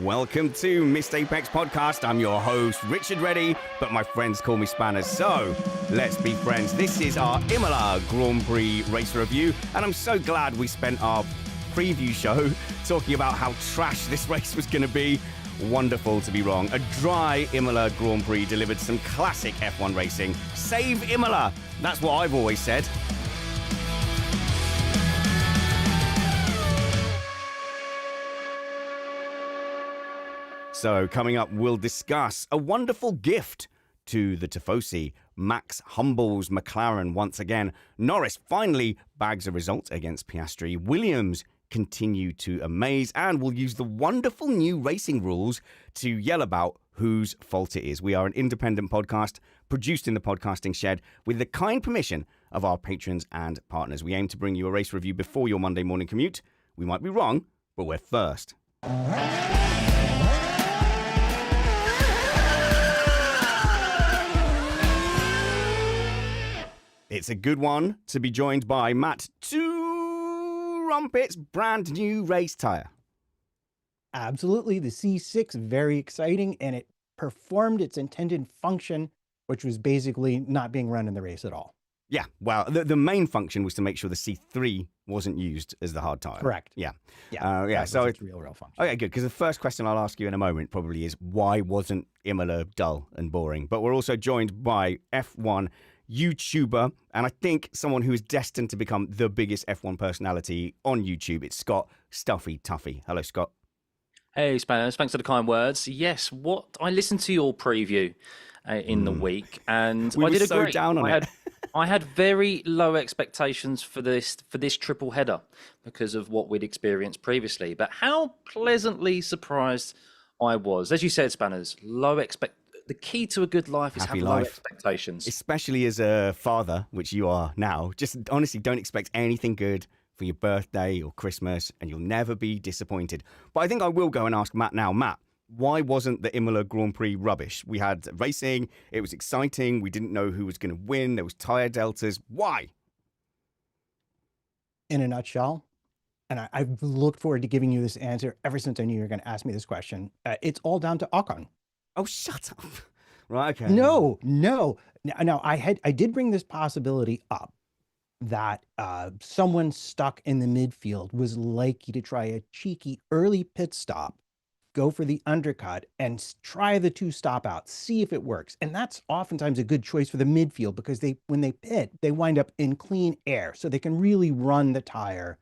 Welcome to Missed Apex Podcast. I'm your host, Richard Reddy, but my friends call me Spanners. So, let's be friends. This is our Imola Grand Prix race review, and I'm so glad we spent our preview show talking about how trash this race was going to be. Wonderful to be wrong. A dry Imola Grand Prix delivered some classic F1 racing. Save Imola! That's what I've always said. So, coming up, we'll discuss a wonderful gift to the Tifosi. Max humbles McLaren once again. Norris finally bags a result against Piastri. Williams continue to amaze, and we'll use the wonderful new racing rules to yell about whose fault it is. We are an independent podcast produced in the podcasting shed with the kind permission of our patrons and partners. We aim to bring you a race review before your Monday morning commute. We might be wrong, but we're first. It's a good one to be joined by Matt Trumpets' brand new race tyre. Absolutely. The C6, very exciting, and it performed its intended function, which was basically not being run in the race at all. Yeah, well, the main function was to make sure the C3 wasn't used as the hard tyre. Correct. Yeah. So it's real function. Okay, good, because the first question I'll ask you in a moment probably is, why wasn't Imola dull and boring? But we're also joined by F1 YouTuber, and I think someone who is destined to become the biggest F1 personality on YouTube. It's Scott Stuffey. Hello, Scott. Hey, Spanners. Thanks for the kind words. Yes, I listened to your preview in the week, and I did agree. Down on it. I had very low expectations for this triple header because of what we'd experienced previously. But how pleasantly surprised I was. As you said, Spanners, the key to a good life is having low expectations. Especially as a father, which you are now. Just honestly, don't expect anything good for your birthday or Christmas, and you'll never be disappointed. But I think I will go and ask Matt now. Matt, why wasn't the Imola Grand Prix rubbish? We had racing, it was exciting, we didn't know who was going to win, there was tyre deltas. Why? In a nutshell, and I've looked forward to giving you this answer ever since I knew you were going to ask me this question, it's all down to Ocon. Oh, shut up. Right, okay. No. Now, I did bring this possibility up that someone stuck in the midfield was likely to try a cheeky early pit stop, go for the undercut, and try the two stop outs, see if it works. And that's oftentimes a good choice for the midfield because when they pit, they wind up in clean air, so they can really run the tire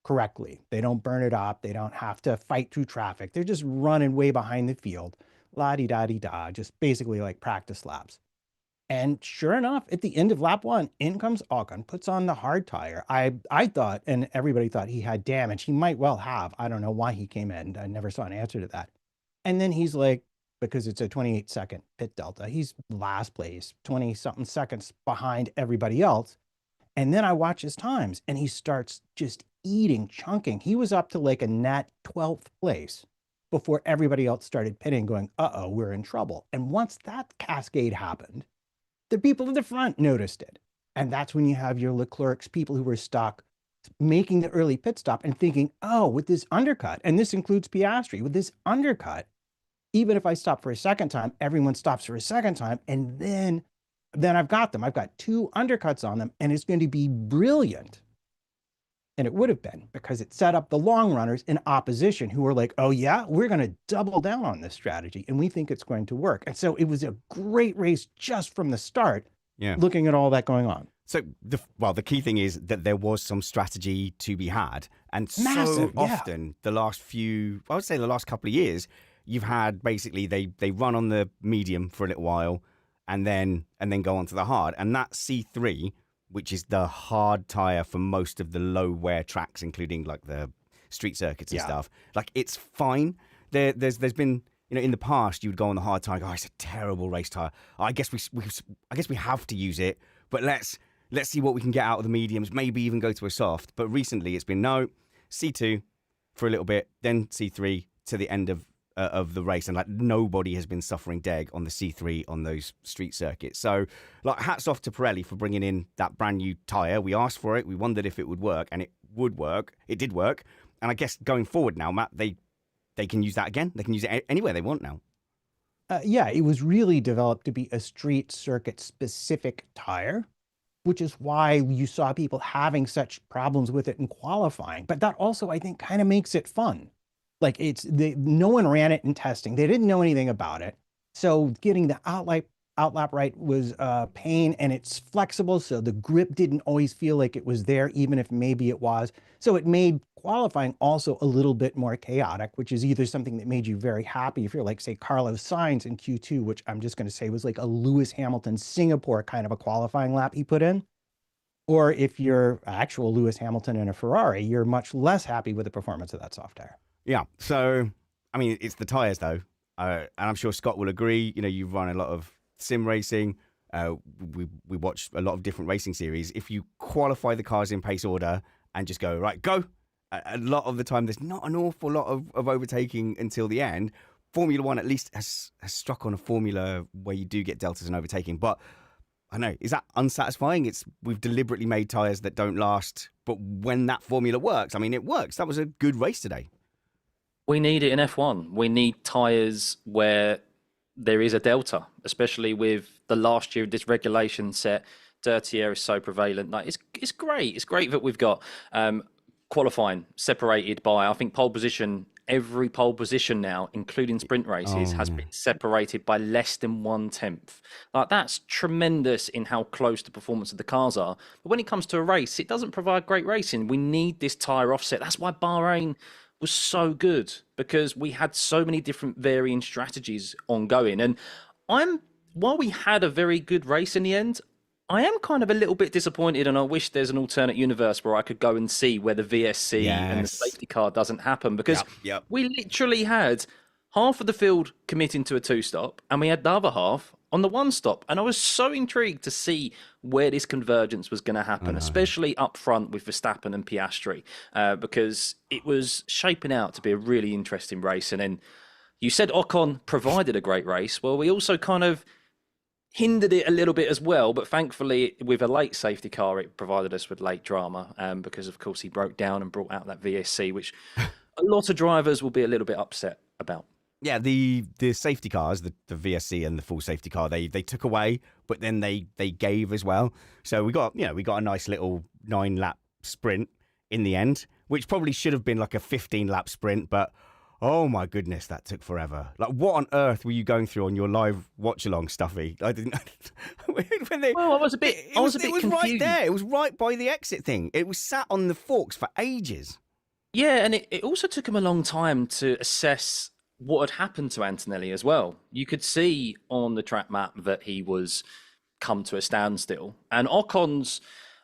correctly. They don't burn it up. They don't have to fight through traffic. They're just running way behind the field. La-di-da-di-da, just basically like practice laps. And sure enough, at the end of lap one, in comes Ocon, puts on the hard tire. I thought, and everybody thought he had damage. He might well have. I don't know why he came in. I never saw an answer to that. And then he's like, because it's a 28-second pit delta, he's last place, 20-something seconds behind everybody else. And then I watch his times, and he starts just chunking. He was up to like a net 12th place before everybody else started pitting, going, uh-oh, we're in trouble. And once that cascade happened, the people in the front noticed it. And that's when you have your Leclerc's, people who were stuck, making the early pit stop and thinking, oh, with this undercut, and this includes Piastri, with this undercut, even if I stop for a second time, everyone stops for a second time, and then I've got them. I've got two undercuts on them, and it's going to be brilliant. And it would have been, because it set up the long runners in opposition who were like, oh yeah, we're going to double down on this strategy and we think it's going to work. And so it was a great race just from the start, looking at all that going on. So, the key thing is that there was some strategy to be had. And Massive, so often, the last couple of years, you've had basically they run on the medium for a little while and then go on to the hard. And that C3, which is the hard tire for most of the low wear tracks, including like the street circuits and stuff. Like, it's fine. There's been, in the past you would go on the hard tire, go, oh, it's a terrible race tire. I guess we have to use it, but let's see what we can get out of the mediums. Maybe even go to a soft. But recently it's been C2 for a little bit, then C3 to the end of the race, and like nobody has been suffering deg on the C3 on those street circuits. So like, hats off to Pirelli for bringing in that brand new tyre. We asked for it, we wondered if it would work, and it would work. It did work. And I guess going forward now, Matt, they they can use that again. They can use it anywhere they want now. Yeah, it was really developed to be a street circuit specific tire, which is why you saw people having such problems with it in qualifying. But that also, I think, kind of makes it fun. Like no one ran it in testing. They didn't know anything about it. So getting the outlap right was pain, and it's flexible. So the grip didn't always feel like it was there, even if maybe it was. So it made qualifying also a little bit more chaotic, which is either something that made you very happy if you're like, say, Carlos Sainz in Q2, which I'm just going to say was like a Lewis Hamilton Singapore kind of a qualifying lap he put in. Or if you're actual Lewis Hamilton in a Ferrari, you're much less happy with the performance of that soft tire. Yeah. So, I mean, it's the tires though. And I'm sure Scott will agree. You know, you've run a lot of sim racing. We watch a lot of different racing series. If you qualify the cars in pace order and just go, right, go, a lot of the time there's not an awful lot of overtaking until the end. Formula One at least has struck on a formula where you do get deltas and overtaking. But I know, is that unsatisfying? We've deliberately made tyres that don't last. But when that formula works, I mean, it works. That was a good race today. We need it in F1. We need tyres where there is a delta, especially with the last year of this regulation set. Dirty air is so prevalent. Like, it's great. It's great that we've got qualifying separated by, I think, pole position. Every pole position now, including sprint races, has been separated by less than 1/10. Like, that's tremendous in how close the performance of the cars are. But when it comes to a race, it doesn't provide great racing. We need this tyre offset. That's why Bahrain was so good, because we had so many different varying strategies ongoing. And while we had a very good race in the end, I am kind of a little bit disappointed, and I wish there's an alternate universe where I could go and see where the VSC and the safety car doesn't happen, because we literally had half of the field committing to a two-stop, and we had the other half on the one-stop. And I was so intrigued to see where this convergence was going to happen, especially up front with Verstappen and Piastri, because it was shaping out to be a really interesting race. And then you said Ocon provided a great race. Well, we also kind of hindered it a little bit as well, but thankfully with a late safety car, it provided us with late drama, because of course he broke down and brought out that VSC, which a lot of drivers will be a little bit upset about. Yeah, the safety cars, the VSC and the full safety car, they took away, but then they gave as well. So we got a nice little 9-lap sprint in the end, which probably should have been like a 15-lap sprint, but oh my goodness, that took forever. Like, what on earth were you going through on your live watch along, Stuffey? I didn't. I was a bit. It was confused. right there. It was right by the exit thing. It was sat on the forks for ages. Yeah, and it also took him a long time to assess what had happened to Antonelli as well. You could see on the track map that he was come to a standstill, and Ocon's,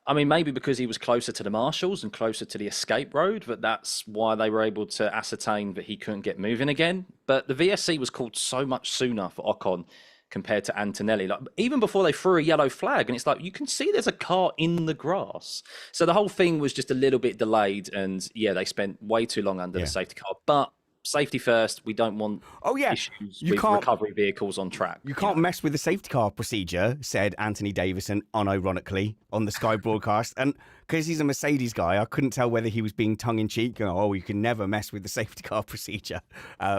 I mean, maybe because he was closer to the marshals and closer to the escape road, but that's why they were able to ascertain that he couldn't get moving again. But the VSC was called so much sooner for Ocon compared to Antonelli, like even before they threw a yellow flag. And it's like, you can see there's a car in the grass. So the whole thing was just a little bit delayed. And yeah, they spent way too long under the safety car. But safety first, we don't want issues with recovery vehicles on track. You can't mess with the safety car procedure, said Anthony Davison unironically on the Sky broadcast. And because he's a Mercedes guy, I couldn't tell whether he was being tongue-in-cheek, you can never mess with the safety car procedure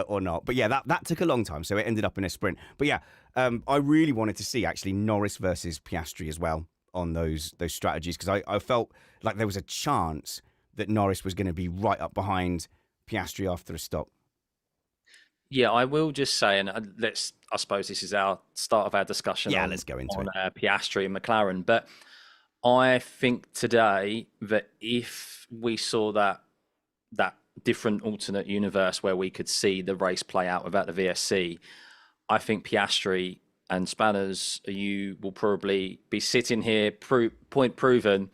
or not. But yeah, that took a long time, so it ended up in a sprint. But yeah, I really wanted to see actually Norris versus Piastri as well on those strategies, because I felt like there was a chance that Norris was going to be right up behind Piastri after a stop. Yeah, I will just say, and I suppose this is our start of our discussion. Yeah, let's go into it. Piastri and McLaren. But I think today that if we saw that different alternate universe where we could see the race play out without the VSC, I think Piastri and Spanners, you will probably be sitting here, point proven.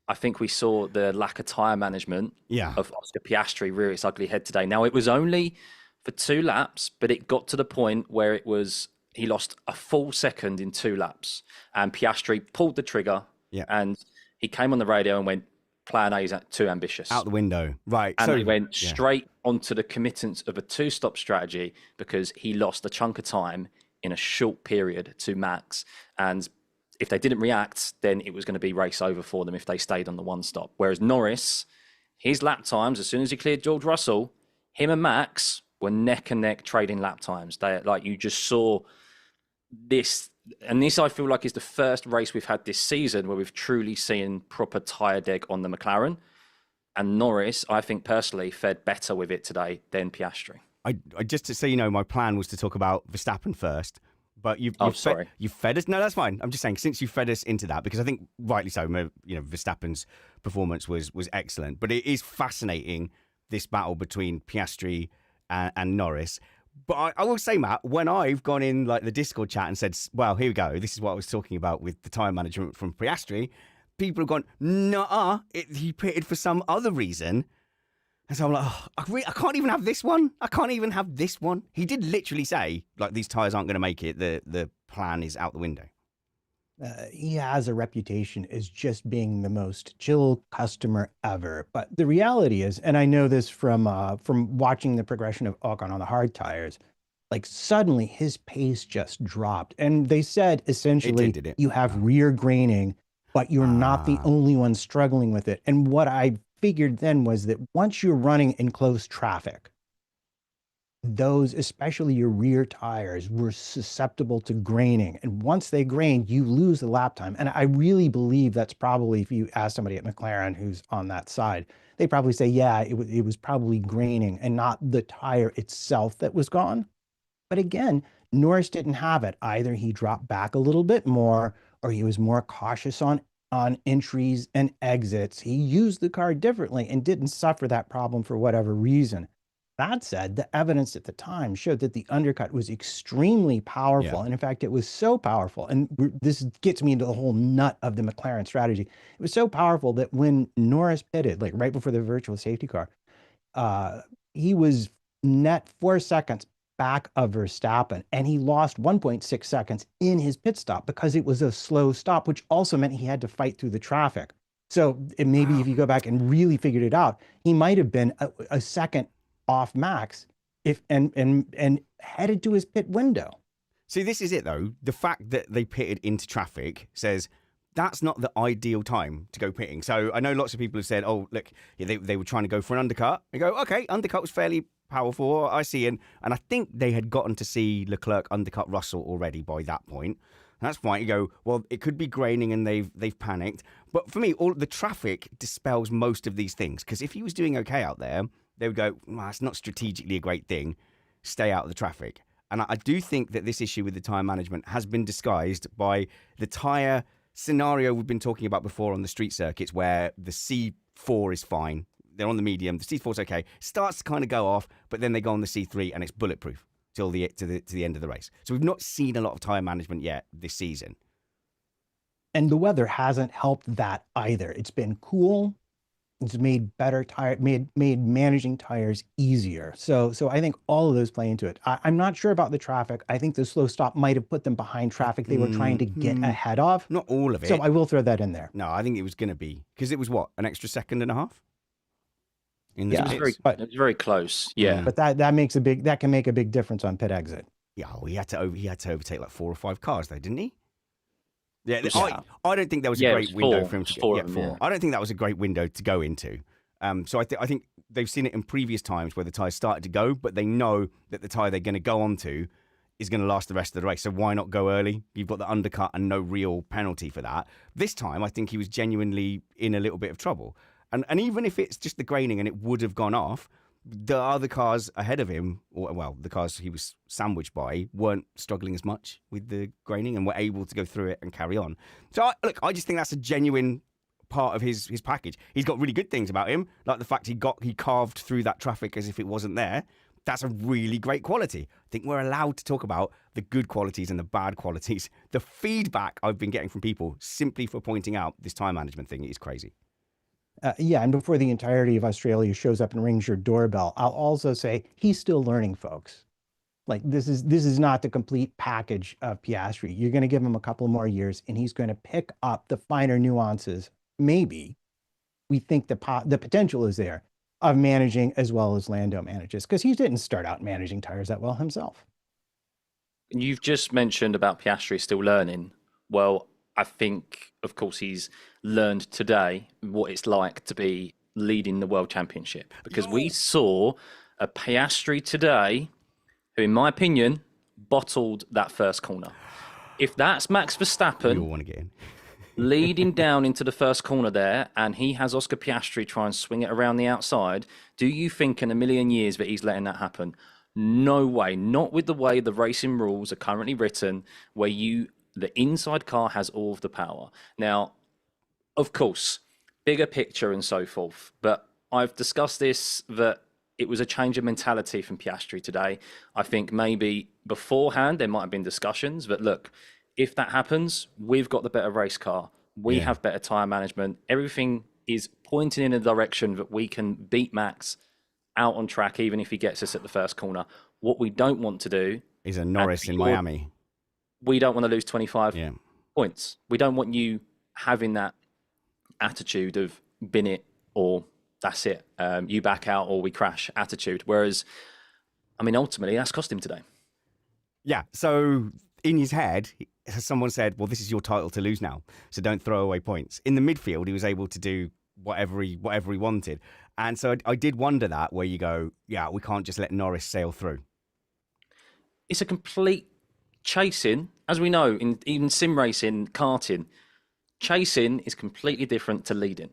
I think we saw the lack of tyre management of Oscar Piastri rear its ugly head today. Now, it was only for 2 laps, but it got to the point where he lost a full second in 2 laps. And Piastri pulled the trigger and he came on the radio and went, plan A is too ambitious. Out the window. Right. And he went straight onto the committance of a 2-stop strategy, because he lost a chunk of time in a short period to Max. And if they didn't react, then it was going to be race over for them if they stayed on the 1-stop. Whereas Norris, his lap times, as soon as he cleared George Russell, him and Max were neck and neck trading lap times. They like you just saw this, and this I feel like is the first race we've had this season where we've truly seen proper tyre deg on the McLaren. And Norris, I think personally, fared better with it today than Piastri. I just to say, my plan was to talk about Verstappen first, but you've fed us. No, that's fine. I'm just saying, since you fed us into that, because I think rightly so. Verstappen's performance was excellent, but it is fascinating, this battle between Piastri and Norris. But I will say, Matt, when I've gone in like the Discord chat and said, well, here we go, this is what I was talking about with the tyre management from Piastri, people have gone, nah, he pitted for some other reason. And so I'm like, I can't even have this one. I can't even have this one. He did literally say, like, these tyres aren't going to make it. The plan is out the window. He has a reputation as just being the most chill customer ever. But the reality is, and I know this from watching the progression of Ocon on the hard tires, like suddenly his pace just dropped. And they said essentially you have rear graining, but you're not the only one struggling with it. And what I figured then was that once you're running in close traffic, those, especially your rear tires, were susceptible to graining. And once they grain, you lose the lap time. And I really believe that's probably, if you ask somebody at McLaren who's on that side, they probably say, yeah, it was probably graining and not the tire itself that was gone. But again, Norris didn't have it. Either he dropped back a little bit more, or he was more cautious on entries and exits. He used the car differently and didn't suffer that problem for whatever reason. That said, the evidence at the time showed that the undercut was extremely powerful. Yeah. And in fact, it was so powerful. And this gets me into the whole nut of the McLaren strategy. It was so powerful that when Norris pitted, like right before the virtual safety car, he was net 4 seconds back of Verstappen, and he lost 1.6 seconds in his pit stop because it was a slow stop, which also meant he had to fight through the traffic. So maybe if you go back and really figured it out, he might have been a second off Max and headed to his pit window. See, this is it though. The fact that they pitted into traffic says that's not the ideal time to go pitting. So I know lots of people have said, oh, look, they were trying to go for an undercut. They go, okay, undercut was fairly powerful, I see. And I think they had gotten to see Leclerc undercut Russell already by that point. That's fine. You go, well, it could be graining and they've panicked. But for me, all the traffic dispels most of these things. Because if he was doing okay out there, they would go, well, it's not strategically a great thing. Stay out of the traffic. And I do think that this issue with the tyre management has been disguised by the tyre scenario we've been talking about before on the street circuits, where the C4 is fine. They're on the medium. The C4 is okay. Starts to kind of go off, but then they go on the C3 and it's bulletproof till to the end of the race. So we've not seen a lot of tyre management yet this season. And the weather hasn't helped that either. It's been cool. It's made made managing tires easier. So I think all of those play into it. I'm not sure about the traffic. I think the slow stop might have put them behind traffic they were trying to get ahead of. Not all of it. So I will throw that in there. No, I think it was going to be, because it was what, an extra second and a half? It was very close. Yeah, but that can make a big difference on pit exit. Yeah, well, he had to overtake like 4 or 5 cars though, didn't he? Yeah, I don't think that was a great window for him to get. Four. I don't think that was a great window to go into. So I think they've seen it in previous times where the tyres started to go, but they know that the tyre they're going to go onto is going to last the rest of the race. So why not go early? You've got the undercut and no real penalty for that. This time, I think he was genuinely in a little bit of trouble. And even if it's just the graining and it would have gone off, the other cars ahead of him, the cars he was sandwiched by, weren't struggling as much with the graining and were able to go through it and carry on. So, I just think that's a genuine part of his package. He's got really good things about him, like the fact he carved through that traffic as if it wasn't there. That's a really great quality. I think we're allowed to talk about the good qualities and the bad qualities. The feedback I've been getting from people simply for pointing out this time management thing is crazy. And before the entirety of Australia shows up and rings your doorbell, I'll also say he's still learning, folks. Like this is not the complete package of Piastri. You're going to give him a couple more years, and he's going to pick up the finer nuances. Maybe we think the potential is there of managing as well as Lando manages, because he didn't start out managing tires that well himself. You've just mentioned about Piastri still learning. Well, I think, of course, he's learned today what it's like to be leading the World Championship, because we saw a Piastri today, who, in my opinion, bottled that first corner. If that's Max We all Verstappen want to get in. leading down into the first corner there, and he has Oscar Piastri try and swing it around the outside, do you think in a million years that he's letting that happen? No way. Not with the way the racing rules are currently written, where the inside car has all of the power. Now, of course, bigger picture and so forth, but I've discussed this, that it was a change of mentality from Piastri today. I think maybe beforehand there might have been discussions, but look, if that happens, we've got the better race car. We have better tire management. Everything is pointing in a direction that we can beat Max out on track, even if he gets us at the first corner. What we don't want to do Is a Norris in Miami. We don't want to lose 25 Yeah. points. We don't want you having that attitude of bin it or that's it. You back out or we crash attitude. Whereas, I mean, ultimately, that's cost him today. Yeah. So in his head, someone said, well, this is your title to lose now, so don't throw away points. In the midfield, he was able to do whatever he wanted. And so I did wonder that, where you go, yeah, we can't just let Norris sail through. It's a complete chasing, as we know, in even sim racing, karting, chasing is completely different to leading.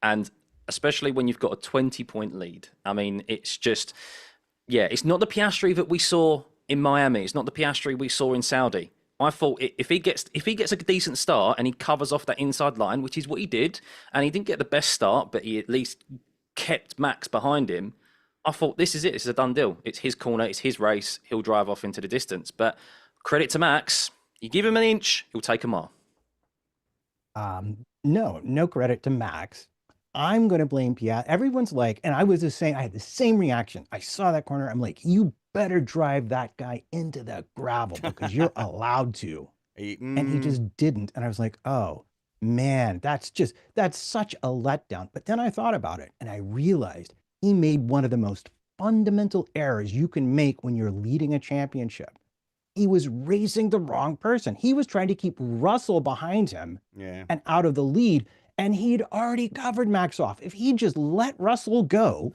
And especially when you've got a 20-point lead. I mean, it's just, yeah, it's not the Piastri that we saw in Miami. It's not the Piastri we saw in Saudi. I thought if he gets a decent start and he covers off that inside line, which is what he did, and he didn't get the best start, but he at least kept Max behind him, I thought this is it. This is a done deal. It's his corner. It's his race. He'll drive off into the distance. But credit to Max. You give him an inch, he'll take a mile. No credit to Max. I'm going to blame Piastri. Everyone's like, and I was the same. I had the same reaction. I saw that corner. I'm like, you better drive that guy into the gravel because you're allowed to. And he just didn't. And I was like, oh man, that's such a letdown. But then I thought about it and I realized he made one of the most fundamental errors you can make when you're leading a championship. He was racing the wrong person. He was trying to keep Russell behind him and out of the lead. And he'd already covered Max off. If he just let Russell go,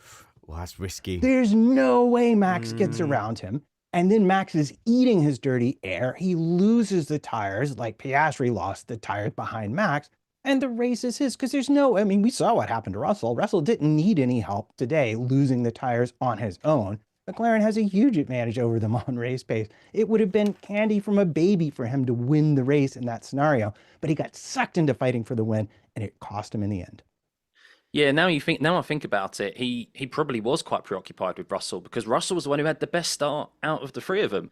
well, that's risky. There's no way Max gets around him. And then Max is eating his dirty air. He loses the tires, like Piastri lost the tires behind Max. And the race is his, because we saw what happened to Russell. Russell didn't need any help today, losing the tires on his own. McLaren has a huge advantage over them on race pace. It would have been candy from a baby for him to win the race in that scenario, but he got sucked into fighting for the win, and it cost him in the end. Yeah, now I think about it, he probably was quite preoccupied with Russell because Russell was the one who had the best start out of the three of them.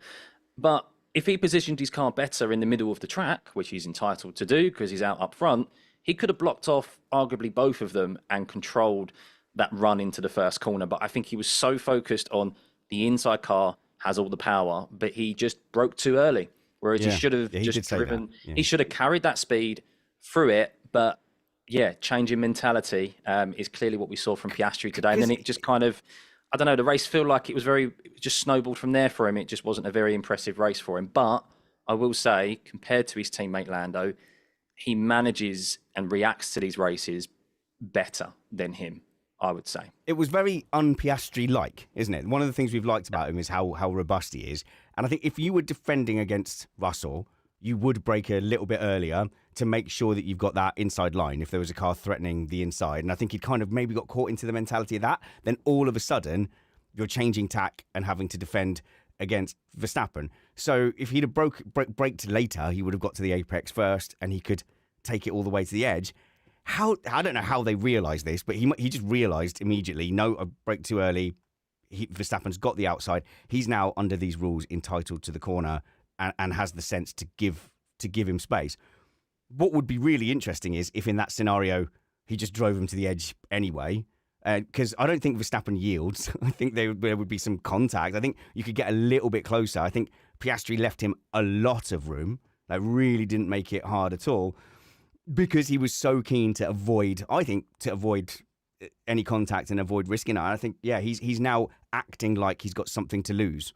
But if he positioned his car better in the middle of the track, which he's entitled to do because he's out up front, he could have blocked off arguably both of them and controlled that run into the first corner. But I think he was so focused on the inside car has all the power, but he just broke too early. Whereas he should have just driven. He should have carried that speed through it. But yeah, changing mentality is clearly what we saw from Piastri today. And then it just kind of, I don't know, the race feel like it just snowballed from there for him. It just wasn't a very impressive race for him. But I will say, compared to his teammate Lando, he manages and reacts to these races better than him, I would say. It was very un-Piastri-like, isn't it? One of the things we've liked about him is how robust he is. And I think if you were defending against Russell, you would brake a little bit earlier to make sure that you've got that inside line if there was a car threatening the inside. And I think he kind of maybe got caught into the mentality of that. Then all of a sudden, you're changing tack and having to defend against Verstappen. So if he'd have braked later, he would have got to the apex first and he could take it all the way to the edge. I don't know how they realised this, but he just realised immediately, no, I braked too early. Verstappen's got the outside. He's now, under these rules, entitled to the corner and has the sense to give him space. What would be really interesting is if in that scenario, he just drove him to the edge anyway. Because I don't think Verstappen yields. I think there would be some contact. I think you could get a little bit closer. I think Piastri left him a lot of room. Like, really didn't make it hard at all because he was so keen to avoid any contact and avoid risking it. And I think, yeah, he's now acting like he's got something to lose.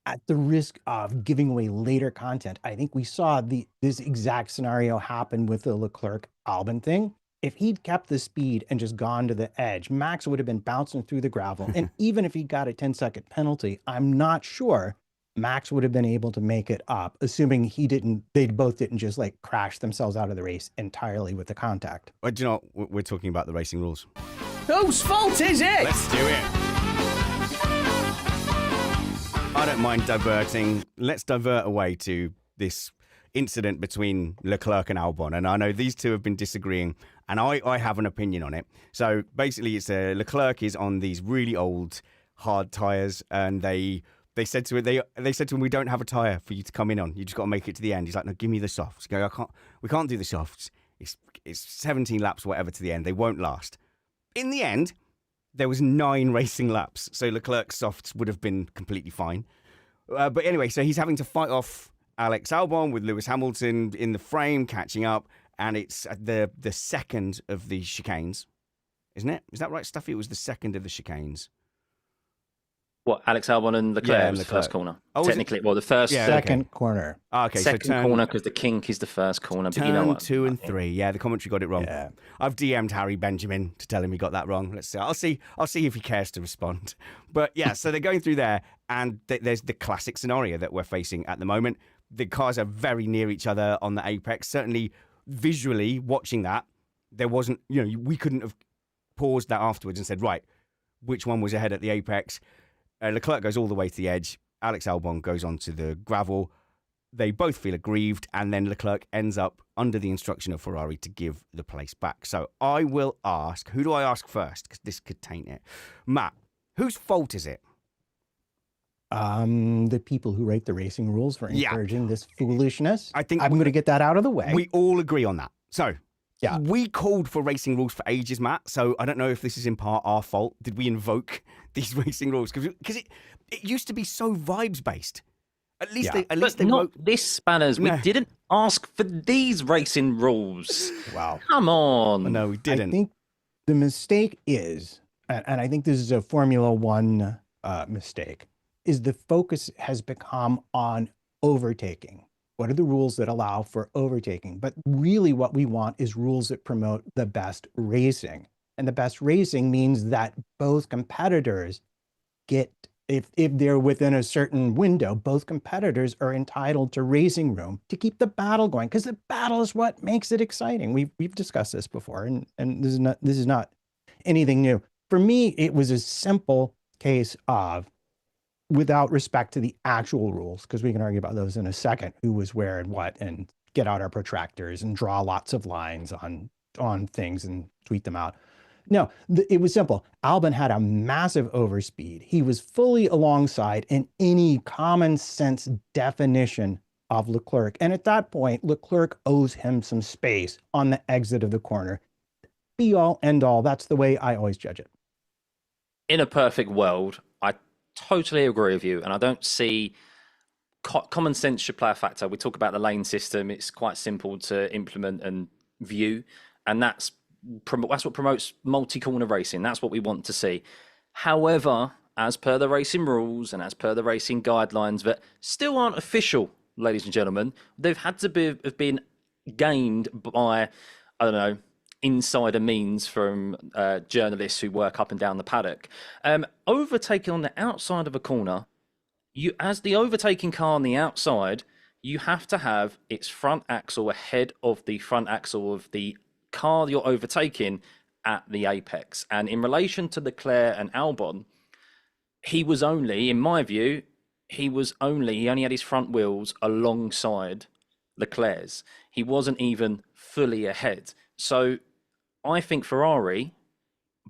At the risk of giving away later content, I think we saw this exact scenario happen with the Leclerc-Albon thing. if he'd kept the speed and just gone to the edge, Max would have been bouncing through the gravel. And even if he got a 10-second penalty, I'm not sure Max would have been able to make it up, assuming they both didn't just like crash themselves out of the race entirely with the contact. Well, do you know what? We're talking about the racing rules. Whose fault is it? Let's do it. I don't mind diverting. Let's divert away to this incident between Leclerc and Albon. And I know these two have been disagreeing, and I have an opinion on it. So basically, it's Leclerc is on these really old, hard tyres, and they said to it, they said to him, we don't have a tyre for you to come in on. You just got to make it to the end. He's like, no, give me the softs. We can't do the softs. It's 17 laps, whatever, to the end. They won't last. In the end, there was 9 racing laps, so Leclerc's softs would have been completely fine. But anyway, so he's having to fight off Alex Albon with Lewis Hamilton in the frame, catching up, and it's the second of the chicanes, isn't it? Is that right, Stuffey? It was the second of the chicanes. What, Alex Albon and Leclerc, Yeah, was the first corner? Oh, Technically, well, the first Second corner. Okay, second so corner because the kink is the first corner. But turn you know what? 2 and 3. Yeah, the commentary got it wrong. Yeah. I've DM'd Harry Benjamin to tell him he got that wrong. Let's see. I'll see if he cares to respond. But yeah, so they're going through there, and there's the classic scenario that we're facing at the moment. The cars are very near each other on the apex. Certainly, visually watching that, there wasn't. We couldn't have paused that afterwards and said, right, which one was ahead at the apex? Leclerc goes all the way to the edge. Alex Albon goes onto the gravel. They both feel aggrieved, and then Leclerc ends up under the instruction of Ferrari to give the place back. So I will ask, who do I ask first? Because this could taint it. Matt, whose fault is it? The people who write the racing rules for encouraging this foolishness. I think I'm going to get that out of the way. We all agree on that. So yeah, we called for racing rules for ages, Matt. So I don't know if this is in part our fault. Did we invoke these racing rules? Because it used to be so vibes based. At least they not wrote this, Spanners. We didn't ask for these racing rules. Wow. Come on. No, we didn't. I think the mistake is, and I think this is a Formula One mistake, is the focus has become on overtaking. What are the rules that allow for overtaking? But really what we want is rules that promote the best racing. And the best racing means that both competitors get, if they're within a certain window, both competitors are entitled to racing room to keep the battle going, because the battle is what makes it exciting. We've discussed this before, and this is not anything new. For me, it was a simple case of, without respect to the actual rules, because we can argue about those in a second, who was where and what, and get out our protractors and draw lots of lines on things and tweet them out. No, it was simple. Albon had a massive overspeed. He was fully alongside in any common sense definition of Leclerc. And at that point, Leclerc owes him some space on the exit of the corner. Be all, end all. That's the way I always judge it. In a perfect world, I totally agree with you. And I don't see common sense should play a factor. We talk about the lane system. It's quite simple to implement and view. And that's what promotes multi-corner racing. That's what we want to see. However, as per the racing rules and as per the racing guidelines that still aren't official, ladies and gentlemen, they've had to have been gained by, I don't know, insider means from journalists who work up and down the paddock. Overtaking on the outside of a corner, as the overtaking car on the outside, you have to have its front axle ahead of the front axle of the car you're overtaking at the apex. And in relation to Leclerc and Albon, he was only, in my view, he only had his front wheels alongside Leclerc's. He wasn't even fully ahead. So I think Ferrari,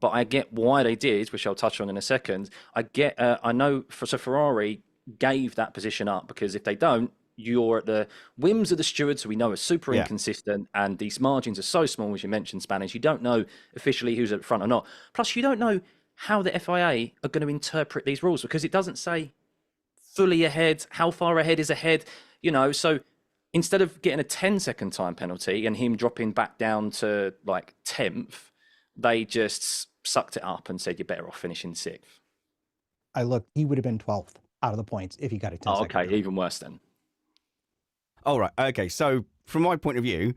but I get why they did, which I'll touch on in a second. I know Ferrari gave that position up, because if they don't, you're at the whims of the stewards, who we know are super inconsistent, and these margins are so small, as you mentioned, Spanish. You don't know officially who's at front or not. Plus, you don't know how the FIA are going to interpret these rules, because it doesn't say fully ahead, how far ahead is ahead, so instead of getting a 10-second time penalty and him dropping back down to like 10th, they just sucked it up and said you're better off finishing 6th. I looked, he would have been 12th out of the points if he got a 10-second. Okay, even worse then. All right. Okay. So from my point of view,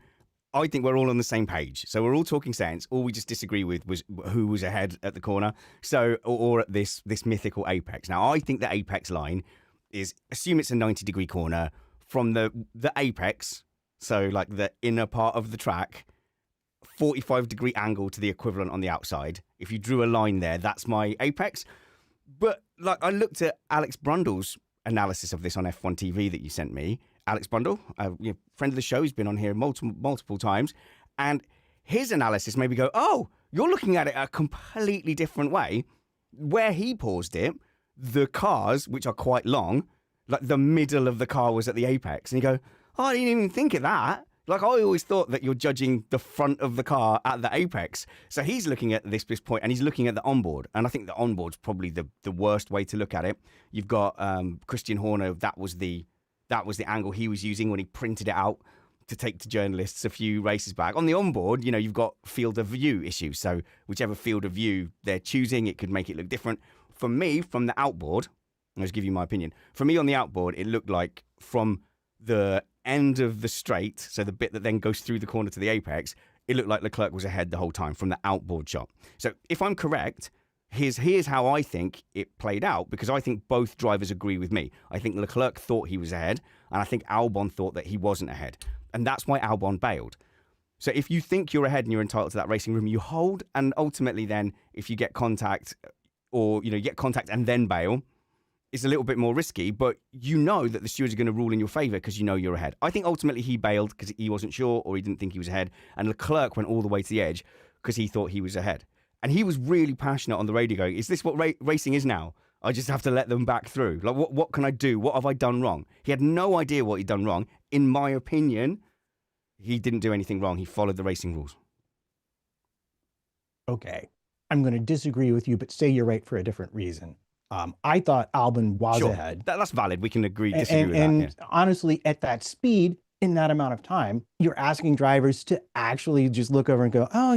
I think we're all on the same page. So we're all talking sense. All we just disagree with was who was ahead at the corner. So, or at this mythical apex. Now, I think the apex line is, assume it's a 90-degree corner from the apex, so like the inner part of the track, 45-degree angle to the equivalent on the outside. If you drew a line there, that's my apex. But like, I looked at Alex Brundle's analysis of this on F1 TV that you sent me. Alex Brundle, friend of the show, he's been on here multiple times, and his analysis made me go, oh, you're looking at it a completely different way. Where he paused it, the cars, which are quite long, like the middle of the car was at the apex, and you go, oh, I didn't even think of that. Like, I always thought that you're judging the front of the car at the apex. So he's looking at this point, and he's looking at the onboard. And I think the onboard's probably the worst way to look at it. You've got Christian Horner. That was the angle he was using when he printed it out to take to journalists a few races back. On the onboard, you've got field of view issues. So whichever field of view they're choosing, it could make it look different. For me, from the outboard, I'll just give you my opinion. For me, on the outboard, it looked like from the end of the straight, so the bit that then goes through the corner to the apex, it looked like Leclerc was ahead the whole time from the outboard shot. So if I'm correct, here's how I think it played out, because I think both drivers agree with me. I think Leclerc thought he was ahead, and I think Albon thought that he wasn't ahead. And that's why Albon bailed. So if you think you're ahead and you're entitled to that racing room, you hold, and ultimately then if you get contact, or you get contact and then bail, it's a little bit more risky, but you know that the stewards are going to rule in your favour because you know you're ahead. I think ultimately he bailed because he wasn't sure or he didn't think he was ahead, and Leclerc went all the way to the edge because he thought he was ahead. And he was really passionate on the radio going, is this what racing is now? I just have to let them back through. Like, what can I do? What have I done wrong? He had no idea what he'd done wrong. In my opinion, he didn't do anything wrong. He followed the racing rules. Okay. I'm going to disagree with you, but say you're right for a different reason. I thought Albon was ahead. That's valid. We can disagree with that. And honestly, at that speed, in that amount of time, you're asking drivers to actually just look over and go, oh,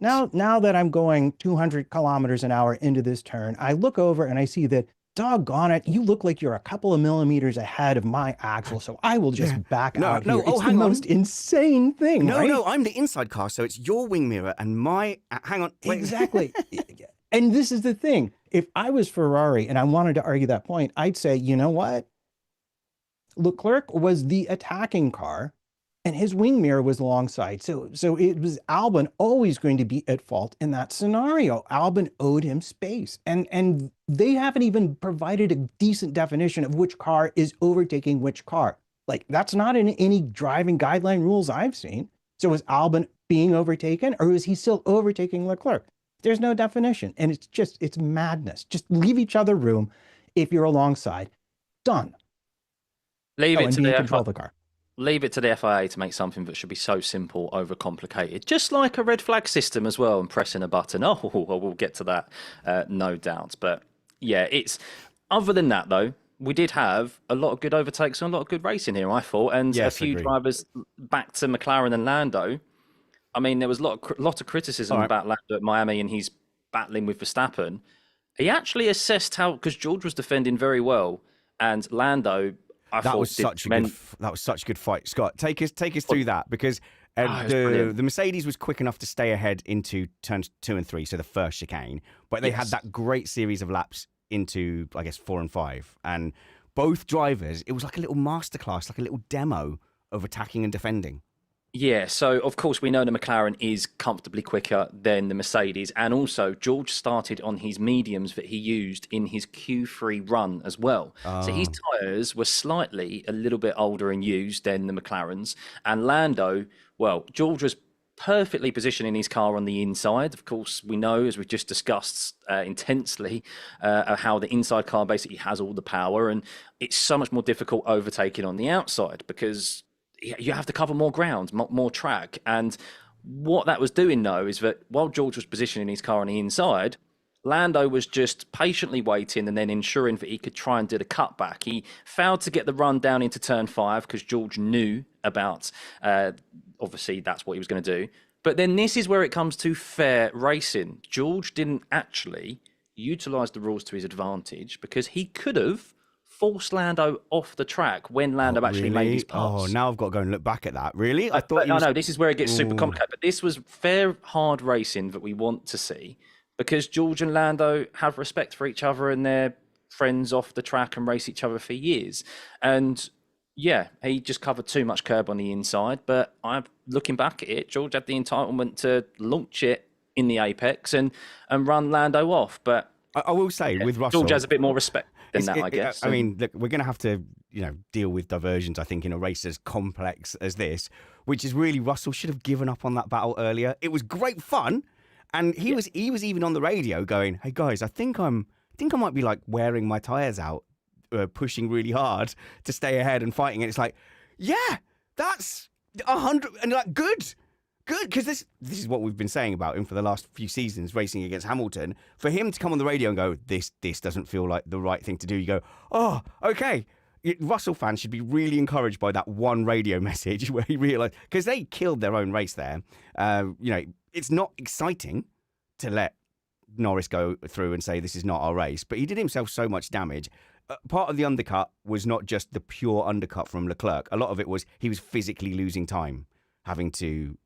now that I'm going 200 kilometers an hour into this turn, I look over and I see that, doggone it, you look like you're a couple of millimeters ahead of my axle, so I will just back out here. It's the most insane thing, right? No, I'm the inside car, so it's your wing mirror and my... hang on. Wait. Exactly. And this is the thing. If I was Ferrari and I wanted to argue that point, I'd say, you know what? Leclerc was the attacking car and his wing mirror was alongside. So it was Albon always going to be at fault in that scenario. Albon owed him space. And they haven't even provided a decent definition of which car is overtaking which car. Like, that's not in any driving guideline rules I've seen. So is Albon being overtaken, or is he still overtaking Leclerc? There's no definition. And it's madness. Just leave each other room if you're alongside. Done. Leave it to the control of the car. Leave it to the FIA to make something that should be so simple overcomplicated. Just like a red flag system as well, and pressing a button. Oh, we'll get to that, no doubt. But yeah, it's other than that though. We did have a lot of good overtakes and a lot of good racing here, I thought, and a few drivers back to McLaren and Lando. I mean, there was a lot of criticism about Lando at Miami, and he's battling with Verstappen. He actually assessed how, because George was defending very well, and Lando. That was such a good fight, Scott. Take us through that, because the Mercedes was quick enough to stay ahead into turns 2 and 3, so the first chicane, but they had that great series of laps into, I guess, 4 and 5, and both drivers, it was like a little masterclass, like a little demo of attacking and defending. Yeah, so of course we know the McLaren is comfortably quicker than the Mercedes, and also George started on his mediums that he used in his Q3 run as well. So his tyres were slightly a little bit older and used than the McLarens, and Lando, well, George was perfectly positioning his car on the inside. Of course, we know, as we've just discussed intensely, how the inside car basically has all the power, and it's so much more difficult overtaking on the outside because you have to cover more ground, more track. And what that was doing, though, is that while George was positioning his car on the inside, Lando was just patiently waiting and then ensuring that he could try and do the cutback. He failed to get the run down into turn 5 because George knew about, obviously, that's what he was going to do. But then this is where it comes to fair racing. George didn't actually utilise the rules to his advantage because he could have forced Lando off the track when Lando actually made his pass. Oh, now I've got to go and look back at that. Really? I thought But he was... no, this is where it gets super Ooh. complicated. But this was fair, hard racing that we want to see, because George and Lando have respect for each other and they're friends off the track and race each other for years. And yeah, he just covered too much curb on the inside. But I'm looking back at it, George had the entitlement to launch it in the apex and run Lando off. But I will say, with Russell... George has a bit more respect than that, I guess. I mean, look, we're going to have to, deal with diversions, I think, in a race as complex as this, which is really, Russell should have given up on that battle earlier. It was great fun. And he was even on the radio going, "Hey guys, I think I might be like wearing my tires out, pushing really hard to stay ahead and fighting." And it's like, yeah, that's 100, and like good, because this is what we've been saying about him for the last few seasons, racing against Hamilton. For him to come on the radio and go, this doesn't feel like the right thing to do. You go, oh, okay. Russell fans should be really encouraged by that one radio message where he realised, because they killed their own race there. It's not exciting to let Norris go through and say this is not our race, but he did himself so much damage. Part of the undercut was not just the pure undercut from Leclerc. A lot of it was he was physically losing time, having to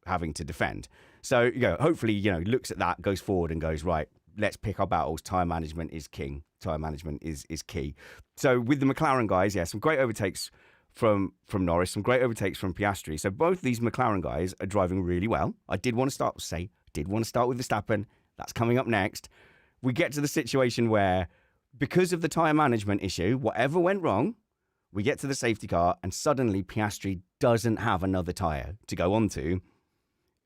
defend. So hopefully looks at that, goes forward and goes, right, let's pick our battles. Tyre management is king. Tyre management is key. So with the McLaren guys, some great overtakes from Norris, some great overtakes from Piastri. So both these McLaren guys are driving really well. I did want to start with Verstappen. That's coming up next. We get to the situation where, because of the tyre management issue, whatever went wrong, we get to the safety car and suddenly Piastri doesn't have another tyre to go onto.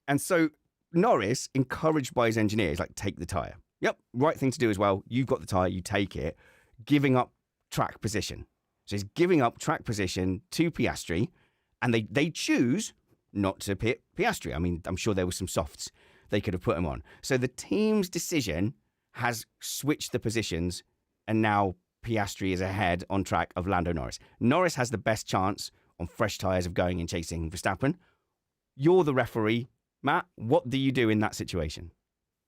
And so Norris, encouraged by his engineers, like, take the tyre. Yep, right thing to do as well. You've got the tyre, you take it, giving up track position. So he's giving up track position to Piastri, and they choose not to pit Piastri. I mean, I'm sure there were some softs they could have put him on. So the team's decision has switched the positions, and now Piastri is ahead on track of Lando Norris. Norris has the best chance on fresh tyres of going and chasing Verstappen. You're the referee, Matt. What do you do in that situation?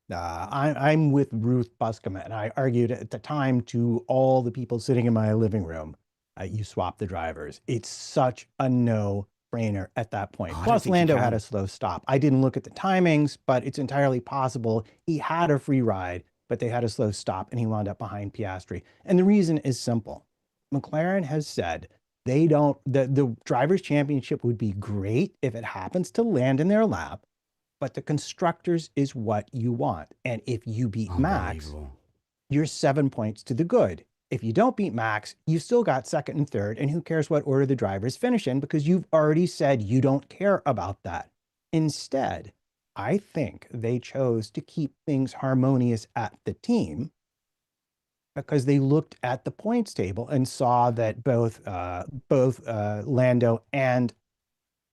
I'm with Ruth Buscema, and I argued at the time to all the people sitting in my living room, you swap the drivers. It's such a no-brainer at that point. Plus, Lando had a slow stop. I didn't look at the timings, but it's entirely possible he had a free ride, but they had a slow stop, and he wound up behind Piastri. And the reason is simple. McLaren has said the Drivers' Championship would be great if it happens to land in their lap, but the Constructors is what you want. And if you beat Max, you're 7 points to the good. If you don't beat Max, you still got second and third, and who cares what order the drivers finish in, because you've already said you don't care about that. Instead, I think they chose to keep things harmonious at the team because they looked at the points table and saw that both Lando and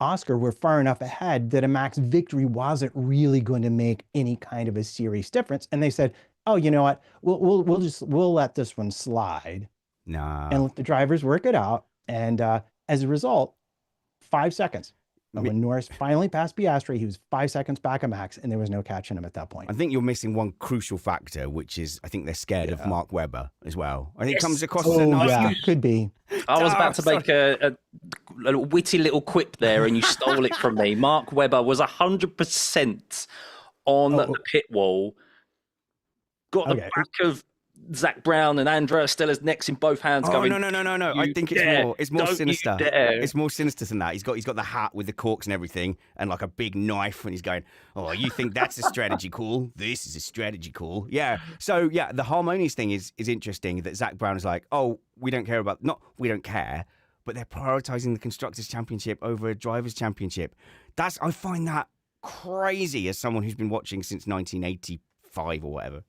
Oscar were far enough ahead that a Max victory wasn't really going to make any kind of a serious difference. And they said, oh, you know what? We'll let this one slide. And let the drivers work it out. And as a result, 5 seconds. When Norris finally passed Piastri, he was 5 seconds back of Max, and there was no catching him at that point. I think you're missing one crucial factor, which is I think they're scared of Mark Webber as well. I think it comes across as a nice... could be. I was about to make a witty little quip there, and you stole it from me. Mark Webber was 100% on the pit wall. Got the back of Zach Brown and Andrea Stella's necks in both hands. Going, no. I think it's more sinister. It's more sinister than that. He's got the hat with the corks and everything, and like a big knife, and he's going, "Oh, you think that's a strategy call? This is a strategy call." Yeah. So yeah, the harmonious thing is interesting. That Zach Brown is like, "Oh, we don't care about we don't care," but they're prioritizing the Constructors' Championship over a Drivers' Championship. I find that crazy as someone who's been watching since 1985 or whatever.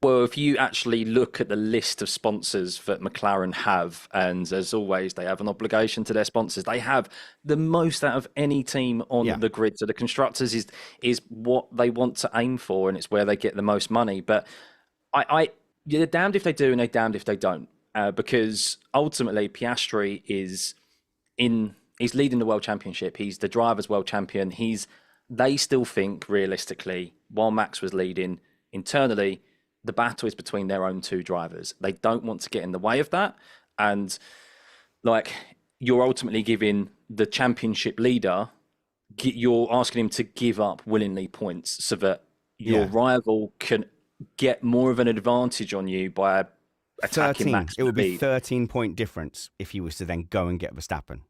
Well, if you actually look at the list of sponsors that McLaren have, and as always, they have an obligation to their sponsors. They have the most out of any team on the grid. So the Constructors is what they want to aim for, and it's where they get the most money. But they're damned if they do, and they're damned if they don't, because ultimately Piastri is he's leading the World Championship. He's the Drivers' World Champion. They still think realistically, while Max was leading internally, the battle is between their own two drivers. They don't want to get in the way of that. And like, you're ultimately giving the championship leader, you're asking him to give up willingly points so that your rival can get more of an advantage on you by attacking max It would be speed. 13-point difference if he was to then go and get Verstappen.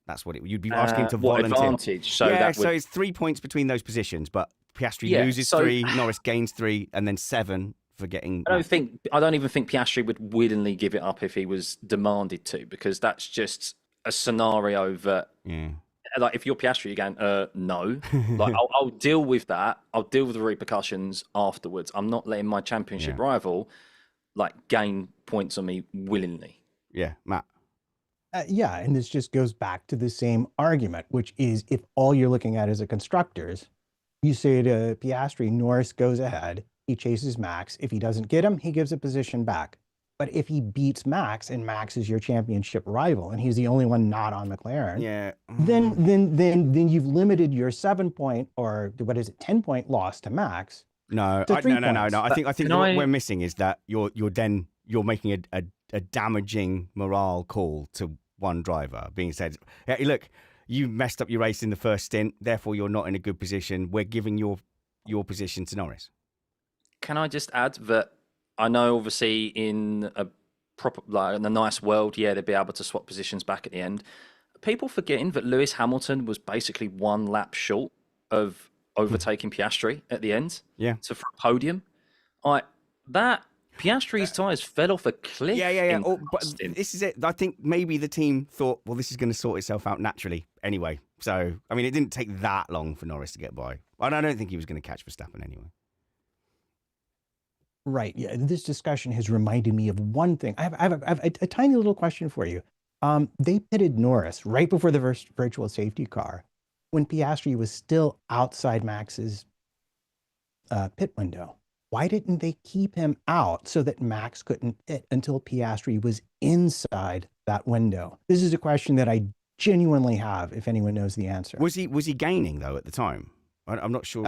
That's what you'd be asking to what volunteer. advantage? So yeah, that so would, it's 3 points between those positions, but Piastri Yeah, loses so- 3, Norris gains 3, and then 7 for getting. I don't even think Piastri would willingly give it up if he was demanded to, because that's just a scenario that, like, if you're Piastri, you're going, no. Like, I'll deal with that. I'll deal with the repercussions afterwards. I'm not letting my championship rival like gain points on me willingly. Yeah, Matt. Yeah, and this just goes back to the same argument, which is if all you're looking at is a constructors, you say to Piastri, Norris goes ahead, he chases Max. If he doesn't get him, he gives a position back. But if he beats Max and Max is your championship rival and he's the only one not on McLaren, then you've limited your 7-point or what is it, 10-point loss to Max. No. I think what we're missing is that you're making a damaging morale call to one driver, being said, hey, look, you messed up your race in the first stint, therefore you're not in a good position. We're giving your position to Norris. Can I just add that I know obviously in a proper, like in a nice world, they'd be able to swap positions back at the end. People forgetting that Lewis Hamilton was basically 1 lap short of overtaking Piastri at the end. Yeah. For a podium. Piastri's tyres fell off a cliff. Yeah. But this is it. I think maybe the team thought, well, this is going to sort itself out naturally anyway. So, I mean, it didn't take that long for Norris to get by. And I don't think he was going to catch Verstappen anyway. Right. Yeah. This discussion has reminded me of one thing. I have a tiny little question for you. They pitted Norris right before the first virtual safety car when Piastri was still outside Max's pit window. Why didn't they keep him out so that Max couldn't pit until Piastri was inside that window? This is a question that I genuinely have, if anyone knows the answer. Was he gaining, though, at the time? I'm not sure.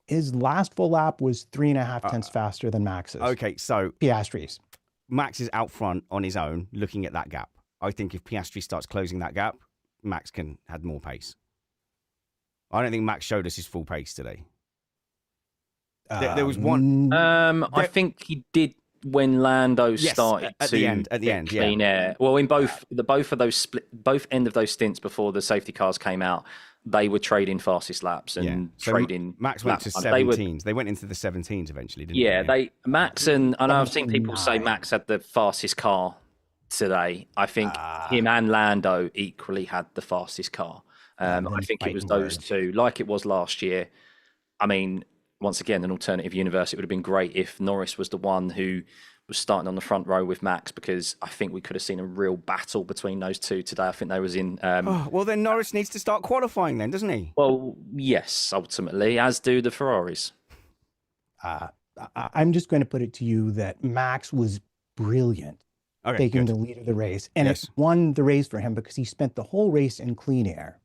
His last full lap was 3.5 tenths faster than Max's. Okay, so Piastri's. Max is out front on his own, looking at that gap. I think if Piastri starts closing that gap, Max can have more pace. I don't think Max showed us his full pace today. There was one. I think he did when Lando started at the end, clean air. Well, in both end of those stints before the safety cars came out, they were trading fastest laps and trading. Max went to 17s. They went into the 17s eventually, didn't they? Max and I know I've seen people say Max had the fastest car today. I think him and Lando equally had the fastest car. I think it was those two, like it was last year. I mean, once again, an alternative universe, it would have been great if Norris was the one who was starting on the front row with Max, because I think we could have seen a real battle between those two today. I think they was in... well, then Norris needs to start qualifying then, doesn't he? Well, yes, ultimately, as do the Ferraris. I'm just going to put it to you that Max was brilliant taking the lead of the race. And it won the race for him because he spent the whole race in clean air.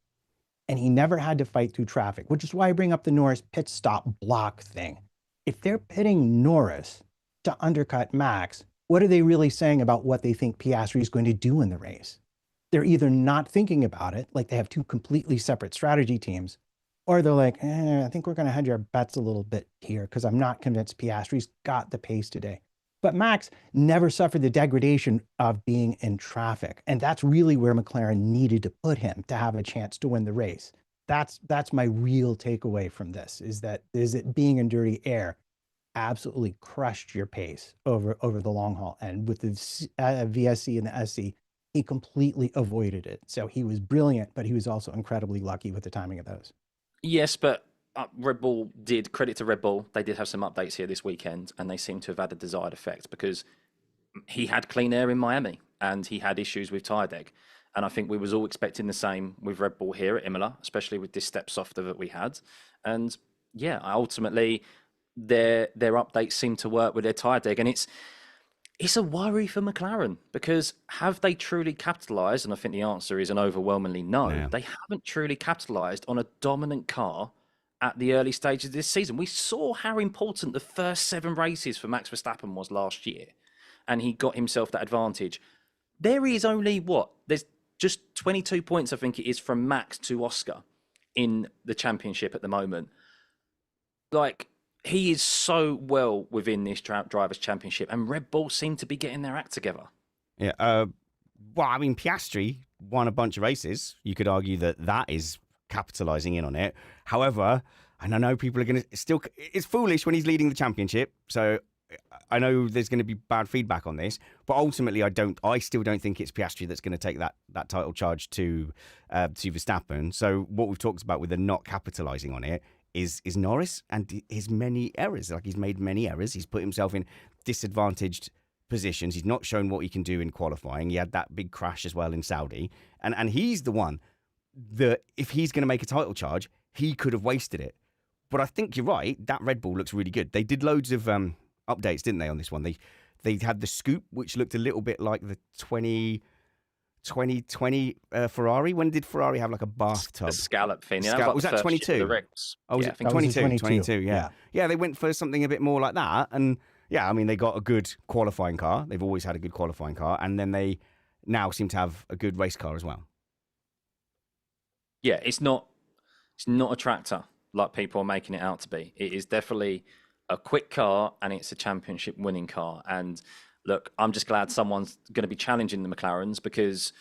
And he never had to fight through traffic, which is why I bring up the Norris pit stop block thing. If they're pitting Norris to undercut Max, what are they really saying about what they think Piastri is going to do in the race? They're either not thinking about it, like they have two completely separate strategy teams, or they're like, I think we're going to hedge our bets a little bit here because I'm not convinced Piastri's got the pace today. But Max never suffered the degradation of being in traffic. And that's really where McLaren needed to put him to have a chance to win the race. That's my real takeaway from this, is that being in dirty air absolutely crushed your pace over the long haul. And with the VSC and the SC, he completely avoided it. So he was brilliant, but he was also incredibly lucky with the timing of those. Yes, but Red Bull did, credit to Red Bull, they did have some updates here this weekend, and they seem to have had a desired effect, because he had clean air in Miami and he had issues with tyre deg. And I think we was all expecting the same with Red Bull here at Imola, especially with this step softer that we had. And yeah, ultimately their updates seem to work with their tyre deg, and it's a worry for McLaren, because have they truly capitalised? And I think the answer is an overwhelmingly no. Yeah. They haven't truly capitalised on a dominant car at the early stages of this season. We saw how important the first 7 races for Max Verstappen was last year, and he got himself that advantage. there is only there's just 22 points, I think it is, from Max to Oscar in the championship at the moment. Like, he is so well within this drivers' championship, and Red Bull seem to be getting their act together. Yeah. Well, I mean, Piastri won a bunch of races. You could argue that is capitalizing in on it. However, and I know people are going to still, it's foolish when he's leading the championship. So I know there's going to be bad feedback on this, but ultimately I still don't think it's Piastri that's going to take that title charge to Verstappen. So what we've talked about with the not capitalizing on it is Norris and his many errors. Like, he's made many errors. He's put himself in disadvantaged positions. He's not shown what he can do in qualifying. He had that big crash as well in Saudi. And he's the one that, if he's going to make a title charge, he could have wasted it. But I think you're right. That Red Bull looks really good. They did loads of updates, didn't they, on this one? They had the scoop, which looked a little bit like the 2020 Ferrari. When did Ferrari have like a bathtub? The scallop thing. Was that 22? Oh, was it 22? Yeah. Yeah, they went for something a bit more like that. And yeah, I mean, they got a good qualifying car. They've always had a good qualifying car. And then they now seem to have a good race car as well. Yeah, it's not a tractor like people are making it out to be. It is definitely a quick car, and it's a championship winning car. And look, I'm just glad someone's going to be challenging the McLarens, because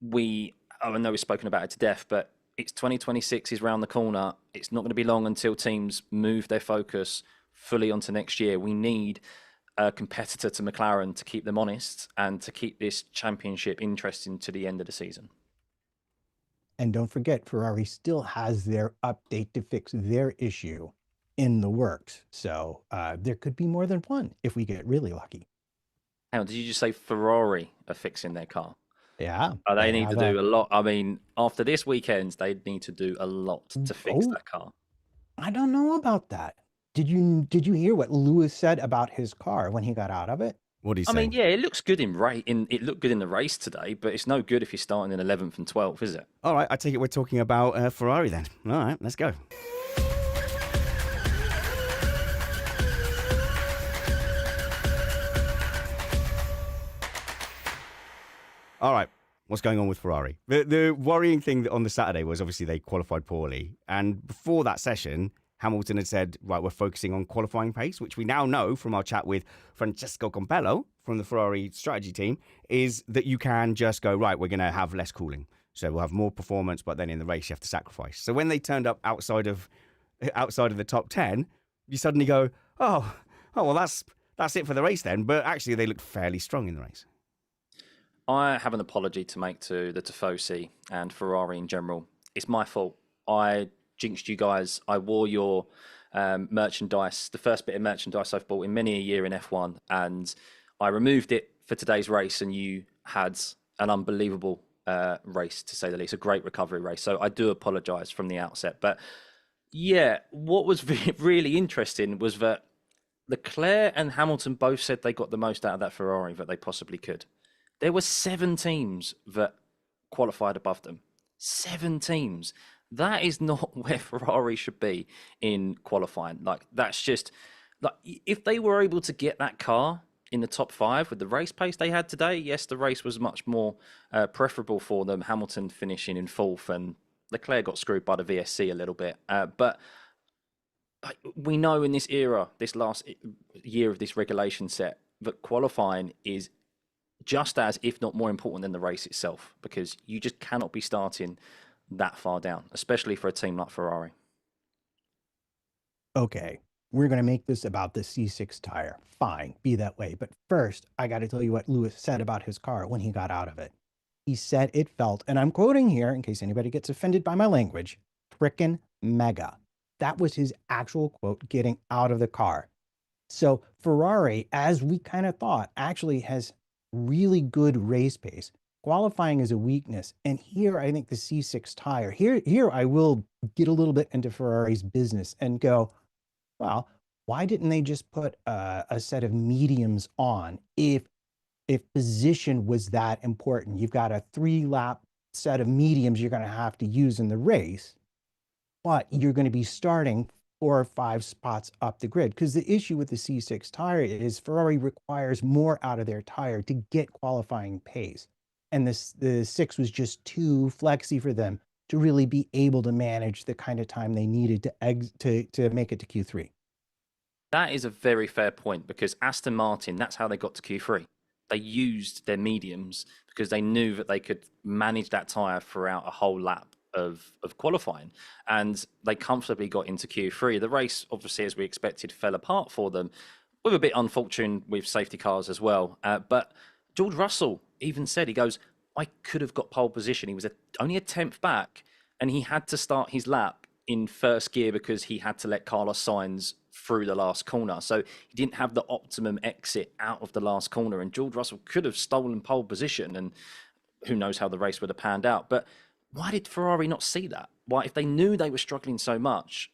I know we've spoken about it to death, but it's 2026 is round the corner. It's not going to be long until teams move their focus fully onto next year. We need a competitor to McLaren to keep them honest and to keep this championship interesting to the end of the season. And don't forget, Ferrari still has their update to fix their issue in the works. So there could be more than one if we get really lucky. Hang on, did you just say Ferrari are fixing their car? Yeah. They need to do a lot. I mean, after this weekend, they need to do a lot to fix that car. I don't know about that. Did you hear what Lewis said about his car when he got out of it? What do you say? I mean, yeah, it looks good it looked good in the race today, but it's no good if you're starting in 11th and 12th, is it? All right, I take it we're talking about Ferrari then. All right, let's go. All right, what's going on with Ferrari? The worrying thing on the Saturday was obviously they qualified poorly. And before that session, Hamilton had said, right, we're focusing on qualifying pace, which we now know from our chat with Francesco Campello from the Ferrari strategy team, is that you can just go, right, we're going to have less cooling. So we'll have more performance, but then in the race you have to sacrifice. So when they turned up outside of the top 10, you suddenly go, oh well, that's it for the race then. But actually they looked fairly strong in the race. I have an apology to make to the Tifosi and Ferrari in general. It's my fault. I jinxed you guys. I wore your merchandise, the first bit of merchandise I've bought in many a year in F1, and I removed it for today's race, and you had an unbelievable race, to say the least, a great recovery race. So I do apologise from the outset. But yeah, what was really interesting was that Leclerc and Hamilton both said they got the most out of that Ferrari that they possibly could. There were 7 teams that qualified above them. 7 teams. That is not where Ferrari should be in qualifying. Like, that's just, like, if they were able to get that car in the top 5 with the race pace they had today, yes, the race was much more preferable for them. Hamilton finishing in 4th, and Leclerc got screwed by the VSC a little bit. But we know in this era, this last year of this regulation set, that qualifying is just as, if not more important than the race itself, because you just cannot be starting that far down, especially for a team like Ferrari. Okay, we're going to make this about the C6 tire. Fine, be that way. But first, I got to tell you what Lewis said about his car when he got out of it. He said it felt, and I'm quoting here in case anybody gets offended by my language, frickin' mega. That was his actual quote getting out of the car. So Ferrari, as we kind of thought, actually has really good race pace. Qualifying is a weakness. And here, I think the C6 tire, here I will get a little bit into Ferrari's business and go, well, why didn't they just put a set of mediums on if position was that important? You've got a 3-lap set of mediums you're going to have to use in the race, but you're going to be starting 4 or 5 spots up the grid. Because the issue with the C6 tire is Ferrari requires more out of their tire to get qualifying pace. And the 6 was just too flexy for them to really be able to manage the kind of time they needed to make it to Q3. That is a very fair point, because Aston Martin, that's how they got to Q3. They used their mediums because they knew that they could manage that tyre throughout a whole lap of qualifying. And they comfortably got into Q3. The race, obviously, as we expected, fell apart for them, with a bit unfortunate with safety cars as well. But George Russell even said, he goes, I could have got pole position. He was only a 10th back, and he had to start his lap in first gear because he had to let Carlos Sainz through the last corner. So he didn't have the optimum exit out of the last corner, and George Russell could have stolen pole position, and who knows how the race would have panned out. But why did Ferrari not see that? Why, if they knew they were struggling so much,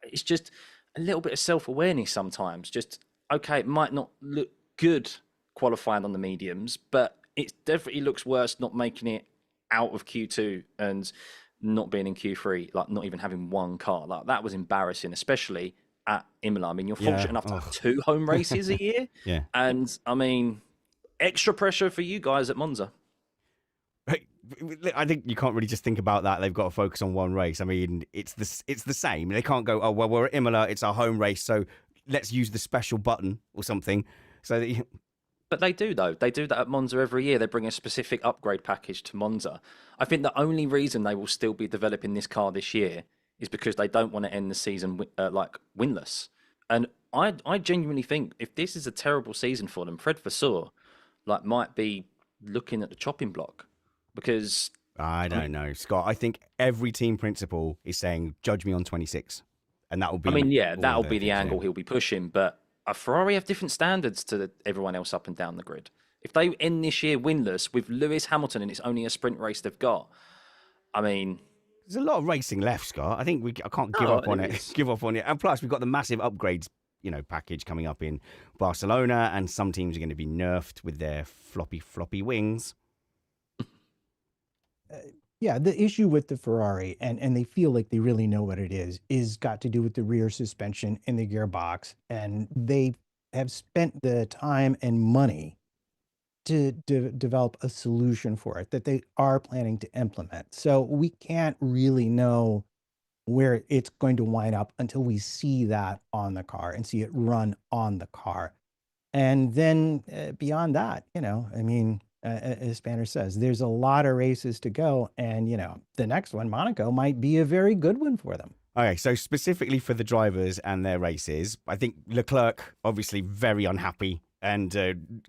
it's just a little bit of self-awareness sometimes. Just, okay, it might not look good qualifying on the mediums, but it definitely looks worse not making it out of Q2 and not being in Q3, like not even having one car. Like, that was embarrassing, especially at Imola. I mean, you're fortunate enough to have 2 home races a year. Yeah. And I mean, extra pressure for you guys at Monza. I think you can't really just think about that. They've got to focus on one race. I mean, it's the same. They can't go, oh, well, we're at Imola, it's our home race, so let's use the special button or something. So that But they do, though. They do that at Monza every year. They bring a specific upgrade package to Monza. I think the only reason they will still be developing this car this year is because they don't want to end the season winless. And I genuinely think if this is a terrible season for them, Fred Vasseur might be looking at the chopping block, because I don't know, Scott. I think every team principal is saying, judge me on 26. And that will be... I mean, yeah, that'll be the angle he'll be pushing. But Ferrari have different standards to everyone else up and down the grid. If they end this year winless with Lewis Hamilton and it's only a sprint race they've got, I mean... There's a lot of racing left, Scott. I think I can't give up on it. Give up on it. And plus, we've got the massive upgrades, package coming up in Barcelona, and some teams are going to be nerfed with their floppy wings. Yeah, the issue with the Ferrari, and they feel like they really know what it is got to do with the rear suspension in the gearbox. And they have spent the time and money to develop a solution for it that they are planning to implement. So we can't really know where it's going to wind up until we see that on the car and see it run on the car. And then beyond that, I mean, as Spanner says, there's a lot of races to go. And, the next one, Monaco, might be a very good one for them. Okay, so specifically for the drivers and their races, I think Leclerc, obviously very unhappy and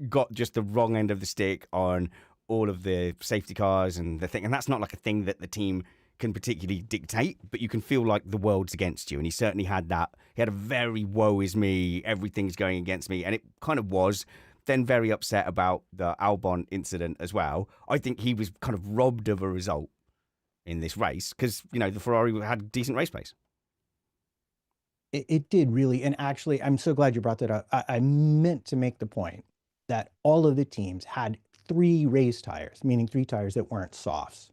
got just the wrong end of the stick on all of the safety cars and the thing. And that's not like a thing that the team can particularly dictate, but you can feel like the world's against you. And he certainly had that. He had a very woe is me, everything's going against me. And it kind of was. Then very upset about the Albon incident as well. I think he was kind of robbed of a result in this race because, the Ferrari had decent race pace. It did really. And actually, I'm so glad you brought that up. I meant to make the point that all of the teams had 3 race tires, meaning 3 tires that weren't softs.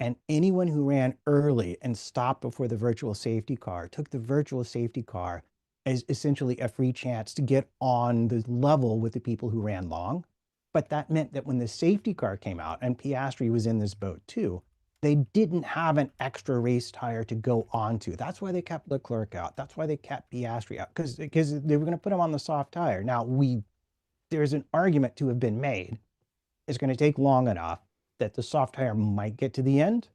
And anyone who ran early and stopped before the virtual safety car took the virtual safety car as essentially a free chance to get on the level with the people who ran long. But that meant that when the safety car came out, and Piastri was in this boat too, they didn't have an extra race tire to go onto. That's why they kept Leclerc out. That's why they kept Piastri out, because they were going to put him on the soft tire. Now, there's an argument to have been made. It's going to take long enough that the soft tire might get to the end,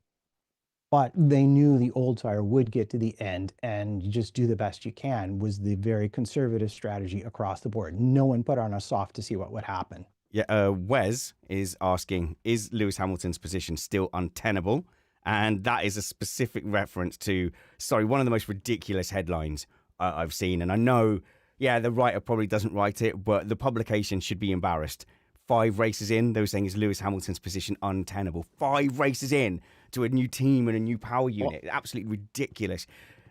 but they knew the old tire would get to the end, and you just do the best you can was the very conservative strategy across the board. No one put on a soft to see what would happen. Yeah, Wes is asking, is Lewis Hamilton's position still untenable? And that is a specific reference to, one of the most ridiculous headlines I've seen. And I know, the writer probably doesn't write it, but the publication should be embarrassed. 5 races in, they were saying, is Lewis Hamilton's position untenable? 5 races in to a new team and a new power unit. Absolutely ridiculous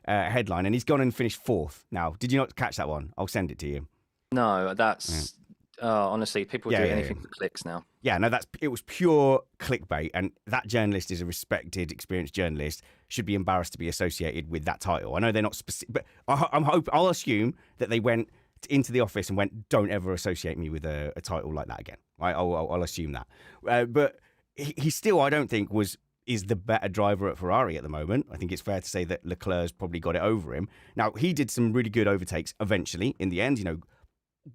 headline. And he's gone and finished 4th now. Did you not catch that one? I'll send it to you. No, that's Honestly, people do anything for clicks now. Yeah, no, it was pure clickbait, and that journalist is a respected, experienced journalist, should be embarrassed to be associated with that title. I know they're not specific, but I'll assume that they went into the office and went, "Don't ever associate me with a title like that again." Right? I'll assume that. But he still, I don't think, is the better driver at Ferrari at the moment. I think it's fair to say that Leclerc's probably got it over him. Now, he did some really good overtakes eventually in the end,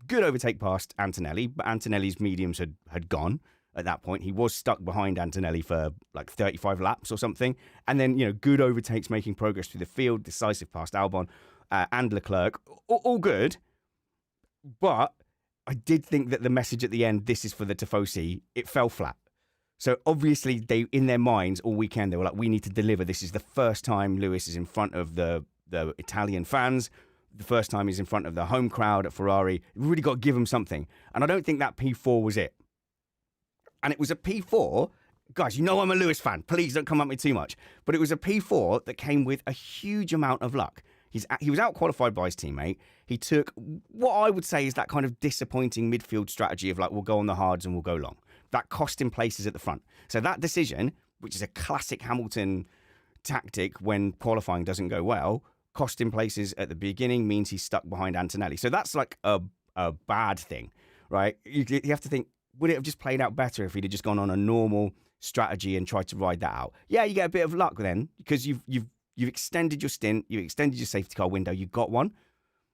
good overtake past Antonelli, but Antonelli's mediums had gone at that point. He was stuck behind Antonelli for like 35 laps or something. And then, good overtakes, making progress through the field, decisive past Albon and Leclerc. All good. But I did think that the message at the end, this is for the Tifosi, it fell flat. So obviously, they, in their minds, all weekend, they were like, we need to deliver. This is the first time Lewis is in front of the Italian fans. The first time he's in front of the home crowd at Ferrari. We've really got to give him something. And I don't think that P4 was it. And it was a P4. Guys, I'm a Lewis fan. Please don't come at me too much. But it was a P4 that came with a huge amount of luck. He was out-qualified by his teammate. He took what I would say is that kind of disappointing midfield strategy of like, we'll go on the hards and we'll go long. That cost him places at the front. So that decision, which is a classic Hamilton tactic when qualifying doesn't go well, cost him places at the beginning, means he's stuck behind Antonelli. So that's like a bad thing, right? You have to think, would it have just played out better if he'd have just gone on a normal strategy and tried to ride that out? Yeah, you get a bit of luck then because you've extended your stint, you've extended your safety car window, you got one.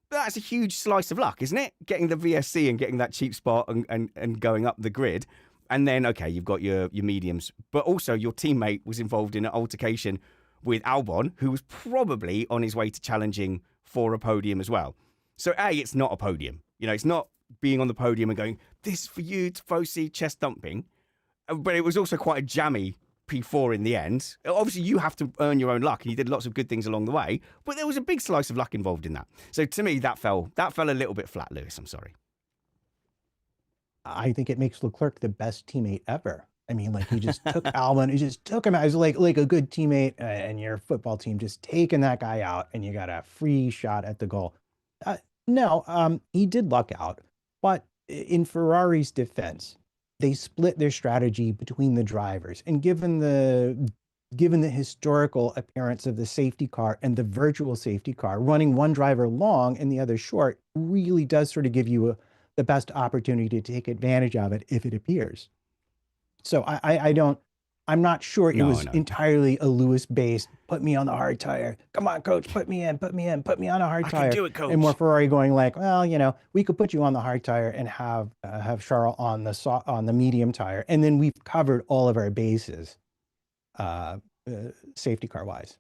But that's a huge slice of luck, isn't it? Getting the VSC and getting that cheap spot and going up the grid. And then, okay, you've got your mediums. But also your teammate was involved in an altercation with Albon, who was probably on his way to challenging for a podium as well. So, A, it's not a podium. It's not being on the podium and going, this is for you, Tifosi, chest thumping. But it was also quite a jammy P4 in the end. Obviously, you have to earn your own luck, and you did lots of good things along the way. But there was a big slice of luck involved in that. So, to me, that fell a little bit flat, Lewis. I'm sorry. I think it makes Leclerc the best teammate ever. I mean, like he just took Albon, he just took him out. It was like a good teammate and your football team just taking that guy out and you got a free shot at the goal. No, he did luck out. But in Ferrari's defense, they split their strategy between the drivers. And given the historical appearance of the safety car and the virtual safety car, running one driver long and the other short really does sort of give you the best opportunity to take advantage of it if it appears. So I'm not sure it was entirely a Lewis-based, put me on the hard tire. Come on, coach, put me in, put me on a hard tire. I can do it, coach. And more Ferrari going like, well, we could put you on the hard tire and have Charles on the medium tire. And then we've covered all of our bases, safety car wise.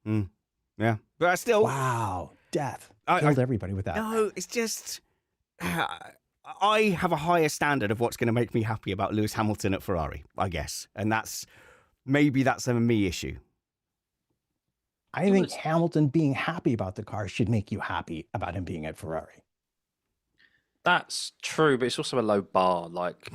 Yeah, but I still... Wow, death. Killed everybody with that. No, it's just... I have a higher standard of what's going to make me happy about Lewis Hamilton at Ferrari, I guess. And that's a me issue. I think Hamilton being happy about the car should make you happy about him being at Ferrari. That's true, but it's also a low bar. Like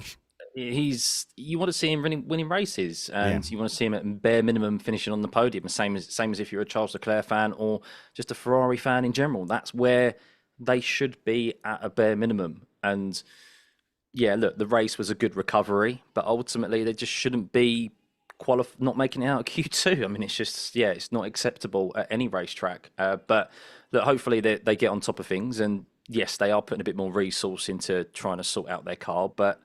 you want to see him winning races, and you want to see him at bare minimum finishing on the podium. Same as if you're a Charles Leclerc fan or just a Ferrari fan in general. That's where they should be at a bare minimum. And yeah, look, the race was a good recovery, but ultimately they just shouldn't be not making it out of Q2. I mean, it's just, it's not acceptable at any racetrack. But look, hopefully they get on top of things. And yes, they are putting a bit more resource into trying to sort out their car, but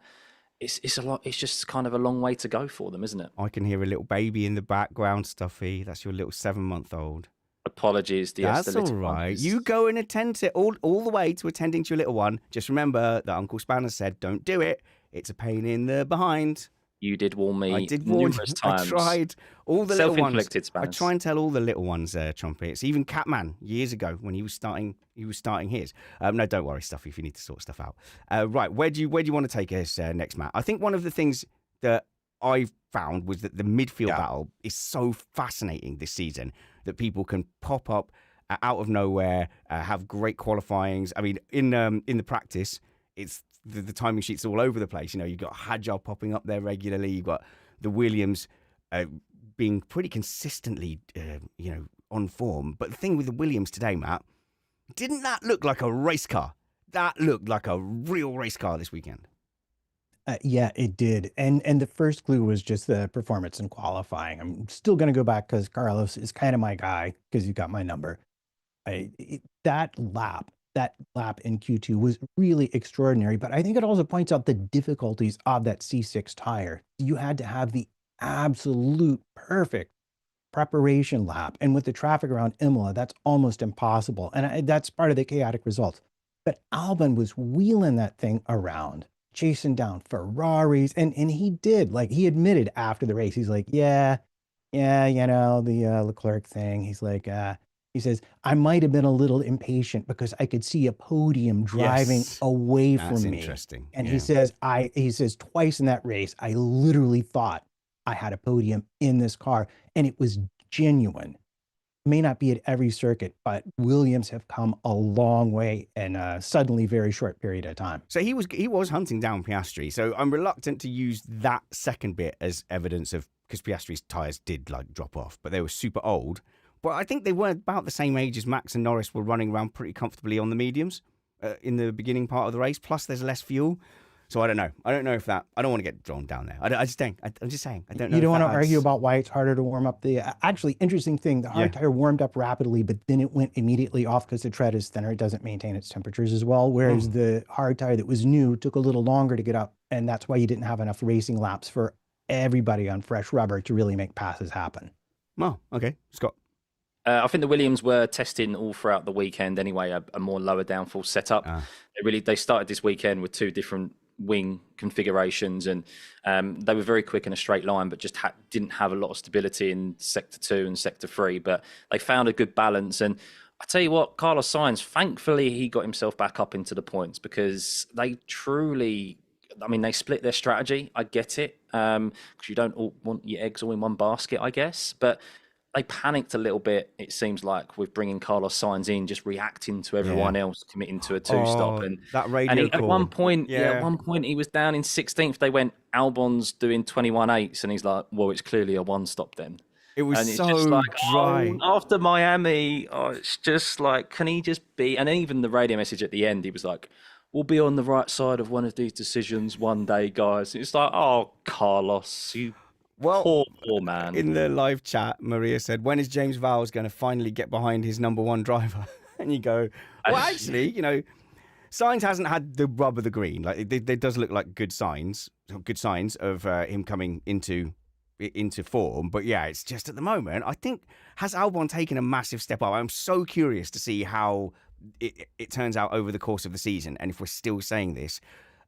it's a lot. It's just kind of a long way to go for them, isn't it? I can hear a little baby in the background, Stuffey. That's your little 7-month-old. Apologies, that's all right. You go and attend to all the way to attending to your little one. Just remember that Uncle Spanner said, "Don't do it. It's a pain in the behind." You did warn me. I did warn numerous times. I tried all the little ones. Spanners. I try and tell all the little ones, Trumpets. Even Catman years ago when he was starting his. No, don't worry, Stuffy. If you need to sort stuff out, right? Where do you want to take us next, Matt? I think one of the things that I found was that the midfield battle is so fascinating this season that people can pop up out of nowhere, have great qualifyings. I mean, in the practice, it's the timing sheets all over the place. You've got Hadjar popping up there regularly. You've got the Williams being pretty consistently, on form. But the thing with the Williams today, Matt, didn't that look like a race car? that looked like a real race car this weekend. Yeah, it did. And the first clue was just the performance in qualifying. I'm still going to go back because Carlos is kind of my guy because you got my number. That lap in Q2 was really extraordinary, but I think it also points out the difficulties of that C6 tire. You had to have the absolute perfect preparation lap. And with the traffic around Imola, that's almost impossible. And that's part of the chaotic results. But Albon was wheeling that thing around, chasing down Ferraris. And he did, like, he admitted after the race, he's like, yeah, the Leclerc thing. He's like, he says, I might have been a little impatient because I could see a podium driving Yes, away that's from me. interesting. And Yeah. he says twice in that race, I literally thought I had a podium in this car, and it was genuine. May not be at every circuit, but Williams have come a long way in a suddenly very short period of time. So he was hunting down Piastri. So I'm reluctant to use that second bit as evidence of, because Piastri's tires did like drop off, but they were super old. But I think they were about the same age as Max and Norris were running around pretty comfortably on the mediums in the beginning part of the race. Plus, there's less fuel. So I don't know. I don't know if that. I don't want to get drawn down there. I just think. I'm just saying. I don't know. You don't want to argue about why it's harder to warm up the. Actually, interesting thing. The hard tire warmed up rapidly, but then it went immediately off because the tread is thinner. It doesn't maintain its temperatures as well. Whereas the hard tire that was new took a little longer to get up, and that's why you didn't have enough racing laps for everybody on fresh rubber to really make passes happen. Oh, okay, Scott. I think the Williams were testing all throughout the weekend anyway, a more lower downforce setup. They started this weekend with two different wing configurations, and they were very quick in a straight line, but just didn't have a lot of stability in sector 2 and sector 3. But they found a good balance, and I tell you what, Carlos Sainz, thankfully he got himself back up into the points, because they truly, I mean, they split their strategy. I get it, because you don't all want your eggs all in one basket, I guess, but they panicked a little bit, it seems like, with bringing Carlos Sainz in, just reacting to everyone else committing to a two-stop. And that radio at call. one point, at one point he was down in 16th. They went, Albon's doing 21.8s, and he's like, well, it's clearly a one-stop then. It was and it's so just like, dry. After Miami, it's just like, can he just be? And then even the radio message at the end, he was like, we'll be on the right side of one of these decisions one day, guys. It's like, oh, Carlos, you poor man. In the live chat, Maria said, when is James Vowles going to finally get behind his number one driver? And you go, well, actually, Sainz hasn't had the rub of the green. Like, it does look like good signs of him coming into form. But yeah, it's just at the moment, I think, has Albon taken a massive step up? I'm so curious to see how it turns out over the course of the season, and if we're still saying this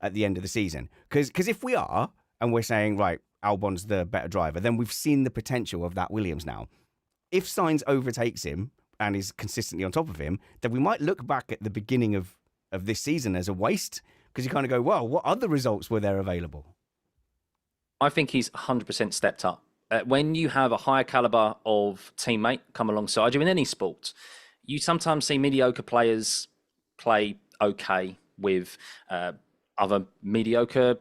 at the end of the season. Because if we are, and we're saying, right, Albon's the better driver, then we've seen the potential of that Williams now. If Sainz overtakes him and is consistently on top of him, then we might look back at the beginning of this season as a waste, because you kind of go, well, what other results were there available? I think he's 100% stepped up. When you have a higher caliber of teammate come alongside you in any sport, you sometimes see mediocre players play okay with other mediocre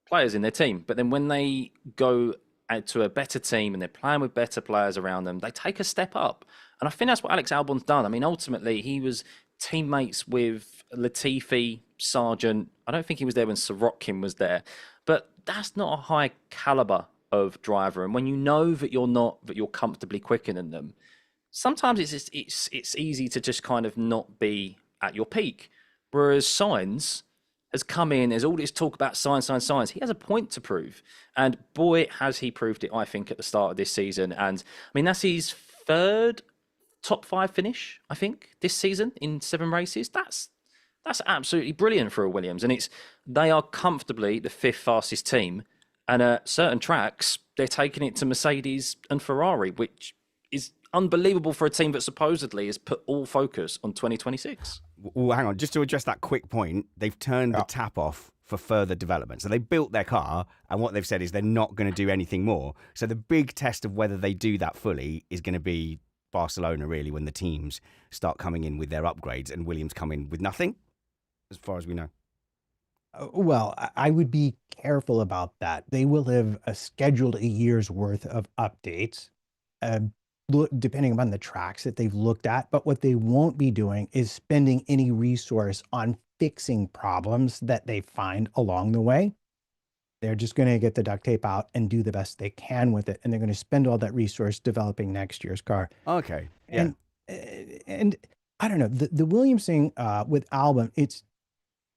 players in their team. But then when they go out to a better team and they're playing with better players around them, they take a step up. And I think that's what Alex Albon's done. I mean, ultimately, he was teammates with Latifi, Sargent. I don't think he was there when Sorokin was there. But that's not a high caliber of driver. And when you know that you're comfortably quicker than them, sometimes it's easy to just kind of not be at your peak. Whereas Sainz has come in, there's all this talk about Sainz. He has a point to prove. And boy, has he proved it, I think, at the start of this season. And I mean, that's his third top 5 finish, I think, this season in 7 races. That's absolutely brilliant for a Williams. And they are comfortably the 5th fastest team. And at certain tracks, they're taking it to Mercedes and Ferrari, which is unbelievable for a team that supposedly has put all focus on 2026. Well, hang on, just to address that quick point, they've turned the tap off for further development. So they built their car, and what they've said is they're not going to do anything more. So the big test of whether they do that fully is going to be Barcelona, really, when the teams start coming in with their upgrades and Williams come in with nothing, as far as we know. Well, I would be careful about that. They will have scheduled a year's worth of updates. depending upon the tracks that they've looked at. But what they won't be doing is spending any resource on fixing problems that they find along the way. They're just going to get the duct tape out and do the best they can with it. And they're going to spend all that resource developing next year's car. Okay. Yeah. And I don't know, the Williams thing with Albon, it's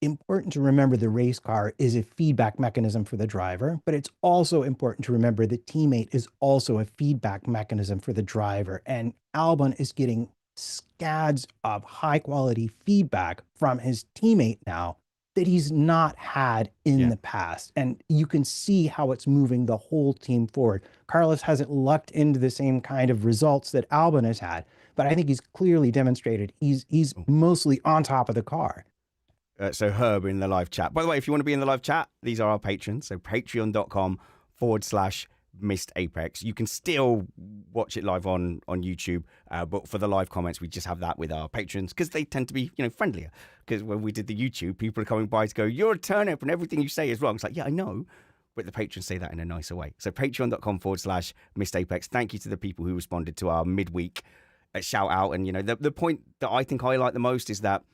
important to remember the race car is a feedback mechanism for the driver, but it's also important to remember the teammate is also a feedback mechanism for the driver. And Albon is getting scads of high quality feedback from his teammate now that he's not had in the past. And you can see how it's moving the whole team forward. Carlos hasn't lucked into the same kind of results that Albon has had, but I think he's clearly demonstrated he's mostly on top of the car. So Herb in the live chat. By the way, if you want to be in the live chat, these are our patrons. So patreon.com/Missed Apex. You can still watch it live on YouTube, but for the live comments, we just have that with our patrons because they tend to be, friendlier. Because when we did the YouTube, people are coming by to go, "You're a turnip and everything you say is wrong." It's like, yeah, I know, but the patrons say that in a nicer way. So patreon.com/Missed Apex. Thank you to the people who responded to our midweek shout out. And, the point that I think I like the most is that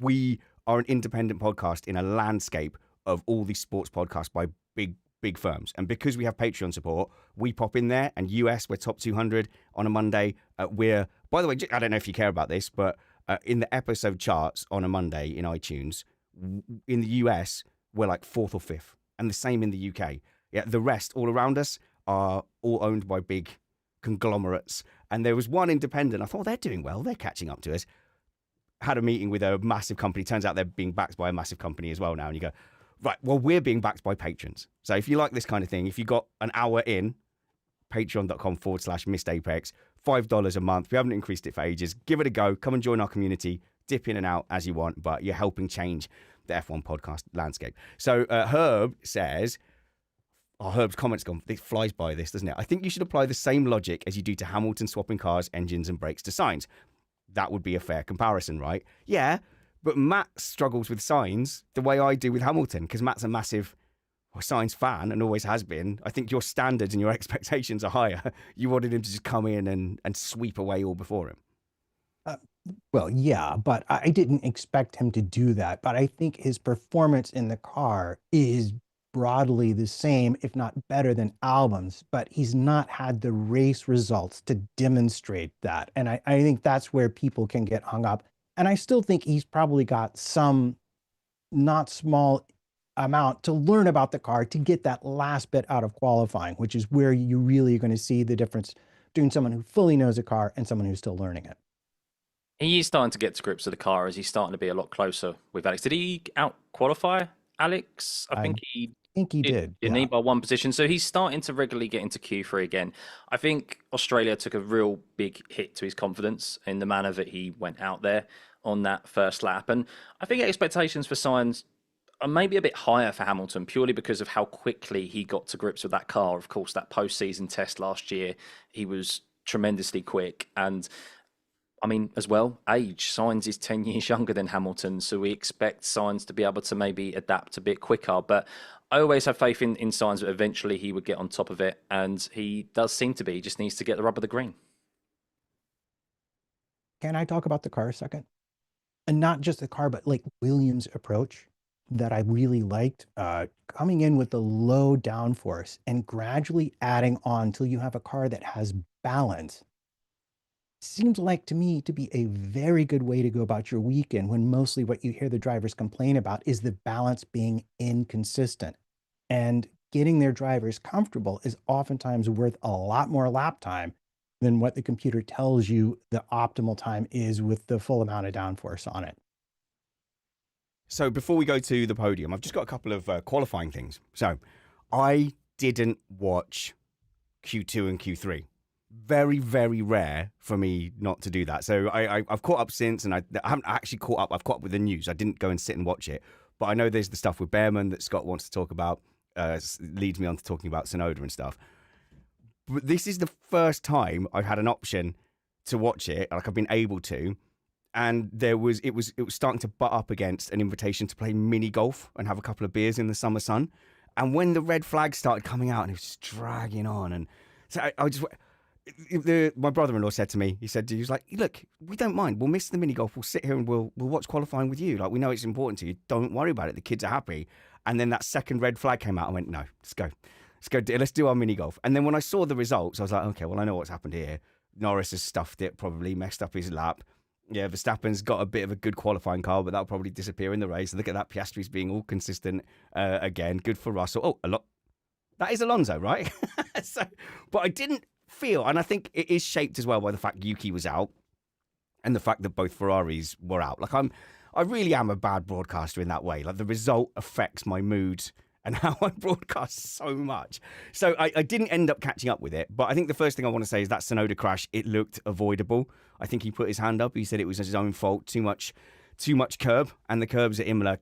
we are an independent podcast in a landscape of all these sports podcasts by big firms. And because we have Patreon support, we pop in there. And US, we're top 200 on a Monday. We're, by the way, I don't know if you care about this, but in the episode charts on a Monday in iTunes, in the US, we're like 4th or 5th. And the same in the UK. Yeah, the rest all around us are all owned by big conglomerates. And there was one independent. I thought, they're doing well. They're catching up to us. Had a meeting with a massive company. Turns out they're being backed by a massive company as well now. And you go, right, well, we're being backed by patrons. So if you like this kind of thing, if you got an hour in, patreon.com/Missed Apex, $5 a month. We haven't increased it for ages. Give it a go. Come and join our community. Dip in and out as you want, but you're helping change the F1 podcast landscape. So Herb says, Herb's comment's gone. It flies by this, doesn't it? I think you should apply the same logic as you do to Hamilton swapping cars, engines, and brakes to Sainz. That would be a fair comparison, right? Yeah, but Matt struggles with Sainz the way I do with Hamilton because Matt's a massive Sainz fan and always has been. I think your standards and your expectations are higher. You wanted him to just come in and sweep away all before him. Well, yeah, but I didn't expect him to do that. But I think his performance in the car is broadly the same, if not better than Albon's, but he's not had the race results to demonstrate that. And I think that's where people can get hung up. And I still think he's probably got some not small amount to learn about the car to get that last bit out of qualifying, which is where you really are going to see the difference between someone who fully knows a car and someone who's still learning it. He is starting to get to grips with the car as he's starting to be a lot closer with Alex. Did he out qualify Alex? I think he did. Didn't he, by one position? So he's starting to regularly get into Q3 again. I think Australia took a real big hit to his confidence in the manner that he went out there on that first lap. And I think expectations for Sainz are maybe a bit higher for Hamilton purely because of how quickly he got to grips with that car. Of course, that post-season test last year, he was tremendously quick. And I mean, as well, age. Sainz is 10 years younger than Hamilton, so we expect Sainz to be able to maybe adapt a bit quicker. But I always have faith in Sainz that eventually he would get on top of it, and he does seem to be. He just needs to get the rub of the green. Can I talk about the car a second? And not just the car, but like Williams' approach that I really liked, coming in with the low downforce and gradually adding on till you have a car that has balance. Seems like to me to be a very good way to go about your weekend when mostly what you hear the drivers complain about is the balance being inconsistent. And getting their drivers comfortable is oftentimes worth a lot more lap time than what the computer tells you the optimal time is with the full amount of downforce on it. So before we go to the podium, I've just got a couple of qualifying things. So I didn't watch Q2 and Q3. Very, very rare for me not to do that. So I've caught up since, and I haven't actually caught up. I've caught up with the news. I didn't go and sit and watch it. But I know there's the stuff with Behrman that Scott wants to talk about, leads me on to talking about Tsunoda and stuff. But this is the first time I've had an option to watch it, like I've been able to. And it was starting to butt up against an invitation to play mini golf and have a couple of beers in the summer sun. And when the red flag started coming out and it was just dragging on, and so I just, my brother-in-law said to me, he was like, look, we don't mind. We'll miss the mini golf. We'll sit here and we'll watch qualifying with you. Like, we know it's important to you. Don't worry about it. The kids are happy. And then that second red flag came out. I went, no, let's go. Let's do our mini golf. And then when I saw the results, I was like, okay, well, I know what's happened here. Norris has stuffed it, probably messed up his lap. Yeah, Verstappen's got a bit of a good qualifying car, but that'll probably disappear in the race. Look at that. Piastri's being all consistent again. Good for Russell. Oh, a lot. That is Alonso, right? But I didn't feel, and I think it is shaped as well by the fact Yuki was out and the fact that both Ferraris were out. Like, I really am a bad broadcaster in that way. Like, the result affects my mood and how I broadcast so much. So I didn't end up catching up with it. But I think the first thing I want to say is that Tsunoda crash, it looked avoidable. I think he put his hand up. He said it was his own fault. Too much curb. And the curbs at Imola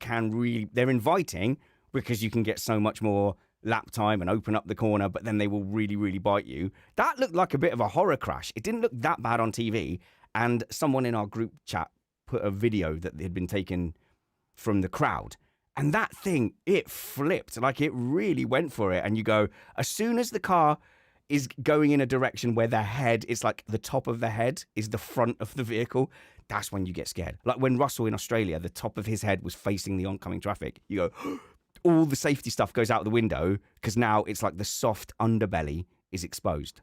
they're inviting because you can get so much more lap time and open up the corner, but then they will really, really bite you. That looked like a bit of a horror crash. It didn't look that bad on TV. And someone in our group chat put a video that had been taken from the crowd. And that thing, it flipped. Like, it really went for it. And you go, as soon as the car is going in a direction where the head is like the top of the head is the front of the vehicle, that's when you get scared. Like when Russell in Australia, the top of his head was facing the oncoming traffic. You go, all the safety stuff goes out the window because now it's like the soft underbelly is exposed.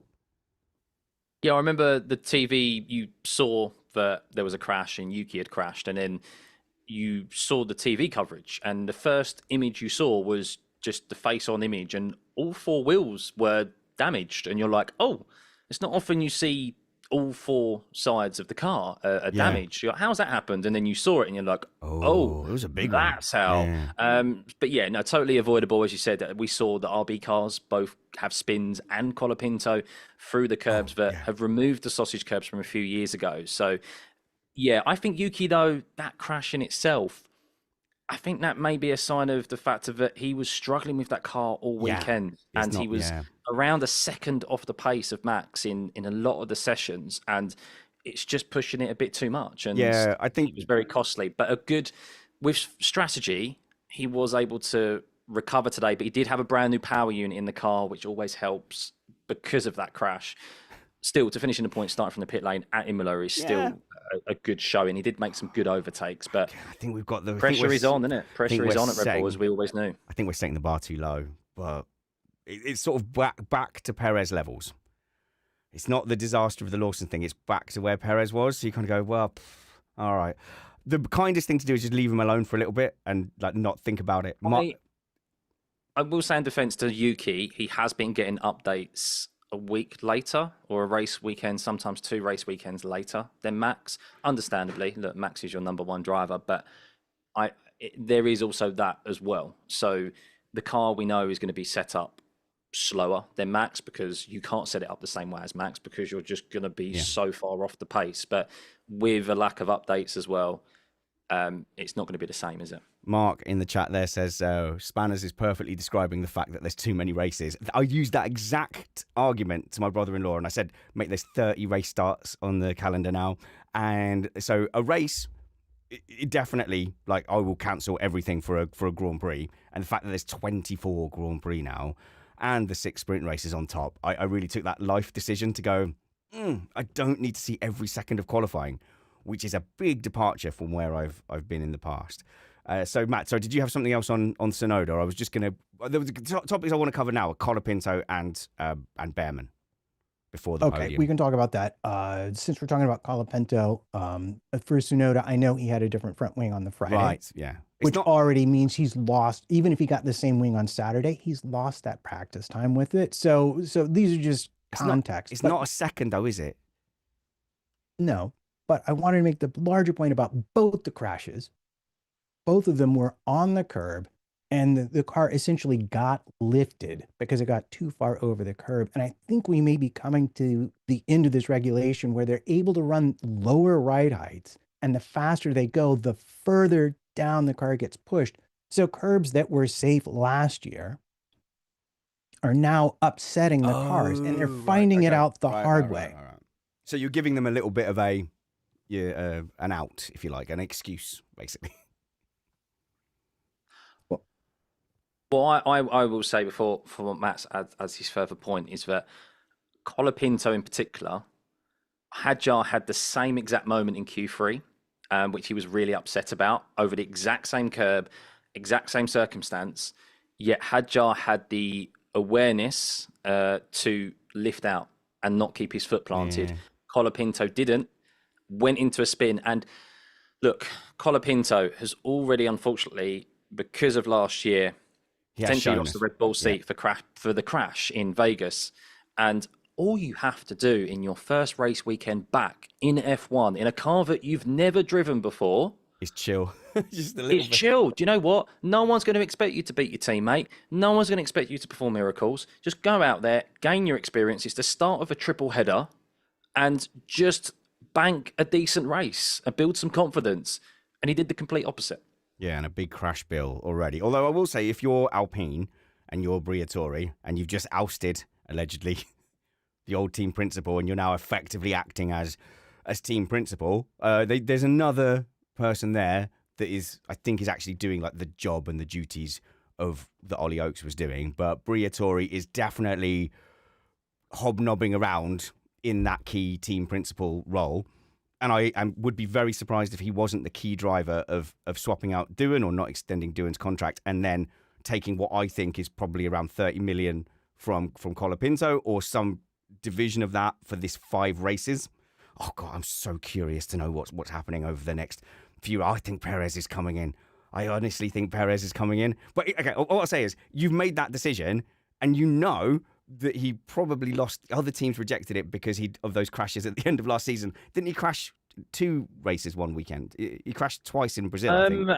Yeah, I remember the TV, you saw that there was a crash and Yuki had crashed, and then you saw the TV coverage, and the first image you saw was just the face-on image, and all four wheels were damaged, and you're like, oh, it's not often you see all four sides of the car are damaged. You're like, how's that happened? And then you saw it, and you're like, oh, it was a big that's one. how. Yeah. But yeah, no, totally avoidable. As you said, we saw the RB cars both have spins and colapinto through the curbs have removed the sausage curbs from a few years ago. So yeah, I think Yuki, though, that crash in itself, I think that may be a sign of the fact of that he was struggling with that car all weekend, and he was around a second off the pace of Max in a lot of the sessions, and it's just pushing it a bit too much. And I think it was very costly. But with strategy, he was able to recover today, but he did have a brand new power unit in the car, which always helps because of that crash. Still, to finish in the point, starting from the pit lane at Imola is still a good showing. He did make some good overtakes, but I think we've got the pressure is on, isn't it? Pressure is on at Red Bull, as we always knew. I think we're setting the bar too low, but it's sort of back to Perez levels. It's not the disaster of the Lawson thing. It's back to where Perez was. So you kind of go, well, all right. The kindest thing to do is just leave him alone for a little bit and like not think about it. I will say in defense to Yuki, he has been getting updates a week later or a race weekend, sometimes 2 race weekends later than Max. Understandably, look, Max is your number one driver, but there is also that as well. So the car we know is going to be set up slower than Max because you can't set it up the same way as Max because you're just going to be so far off the pace. But with a lack of updates as well, it's not going to be the same, is it? Mark in the chat there says, Spanners is perfectly describing the fact that there's too many races. I used that exact argument to my brother-in-law and I said, mate, there's 30 race starts on the calendar now. And so a race, it definitely, like, I will cancel everything for a Grand Prix. And the fact that there's 24 Grand Prix now and the 6 sprint races on top, I really took that life decision to go, I don't need to see every second of qualifying, which is a big departure from where I've been in the past. So, Matt, did you have something else on Tsunoda? I was just going to... The topics I want to cover now are Colapinto and Behrman before the podium. We can talk about that. Since we're talking about Colapinto, for Tsunoda, I know he had a different front wing on the Friday. Right, yeah. Which already means he's lost, even if he got the same wing on Saturday, he's lost that practice time with it. So these are just context. It's not a second, though, is it? No, but I wanted to make the larger point about both the crashes. Both of them were on the curb, and the car essentially got lifted because it got too far over the curb. And I think we may be coming to the end of this regulation where they're able to run lower ride heights, and the faster they go, the further down the car gets pushed. So curbs that were safe last year are now upsetting the cars, and they're finding it out the hard way. Right. So you're giving them a little bit of an out, if you like, an excuse, basically. Well, I will say before Matt adds his further point is that Colapinto in particular, Hadjar had the same exact moment in Q3, which he was really upset about over the exact same curb, exact same circumstance. Yet Hadjar had the awareness to lift out and not keep his foot planted. Yeah. Colapinto didn't, went into a spin. And look, Colapinto has already, unfortunately, because of last year, He has potentially shown lost us. the Red Bull seat for the crash in Vegas. And all you have to do in your first race weekend back in F1 in a car that you've never driven before It's chill. Just a little it's bit. chill. Do you know what? No one's going to expect you to beat your teammate. No one's going to expect you to perform miracles. Just go out there, gain your experience. It's the start of a triple header, and just bank a decent race and build some confidence. And he did the complete opposite. Yeah, and a big crash bill already. Although I will say, if you're Alpine and you're Briatore and you've just ousted, allegedly, the old team principal and you're now effectively acting as team principal, there's another person there that I think is actually doing like the job and the duties of that Ollie Oakes was doing. But Briatore is definitely hobnobbing around in that key team principal role. And I would be very surprised if he wasn't the key driver of swapping out Doohan or not extending Doohan's contract and then taking what I think is probably around 30 million from Colapinto or some division of that for this 5 races. Oh God, I'm so curious to know what's happening over the next few. I think Perez is coming in. I honestly think Perez is coming in. But okay, all I'll say is you've made that decision and you know that he probably lost. Other teams rejected it because of those crashes at the end of last season. Didn't he crash 2 races one weekend? He crashed twice in Brazil, I think.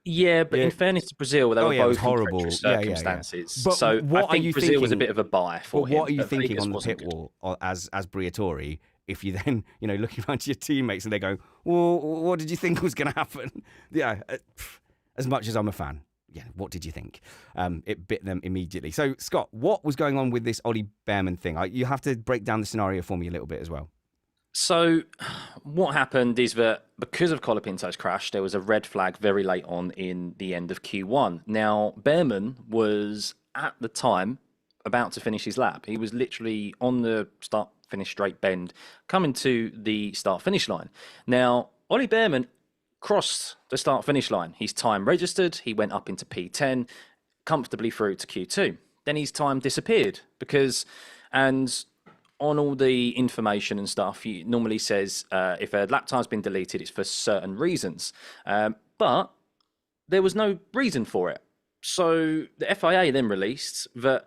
Yeah, but in fairness to Brazil, they were it was both horrible. in circumstances. But so what I think are you Brazil was a thinking- bit of a buy for him. What are you but thinking Vegas on the wasn't pit good. wall as Briatore? If you then, looking around to your teammates and they're going, well, what did you think was going to happen? Yeah, as much as I'm a fan, yeah, what did you think? It bit them immediately. So, Scott, what was going on with this Ollie Behrman thing? You have to break down the scenario for me a little bit as well. So what happened is that because of Colapinto's crash, there was a red flag very late on in the end of Q1. Now, Behrman was, at the time, about to finish his lap. He was literally on the start-finish straight bend, coming to the start-finish line. Now, Ollie Behrman crossed the start-finish line. His time registered. He went up into P10, comfortably through to Q2. Then his time disappeared and on all the information and stuff, it normally says if a lap time's been deleted, it's for certain reasons. But there was no reason for it. So the FIA then released that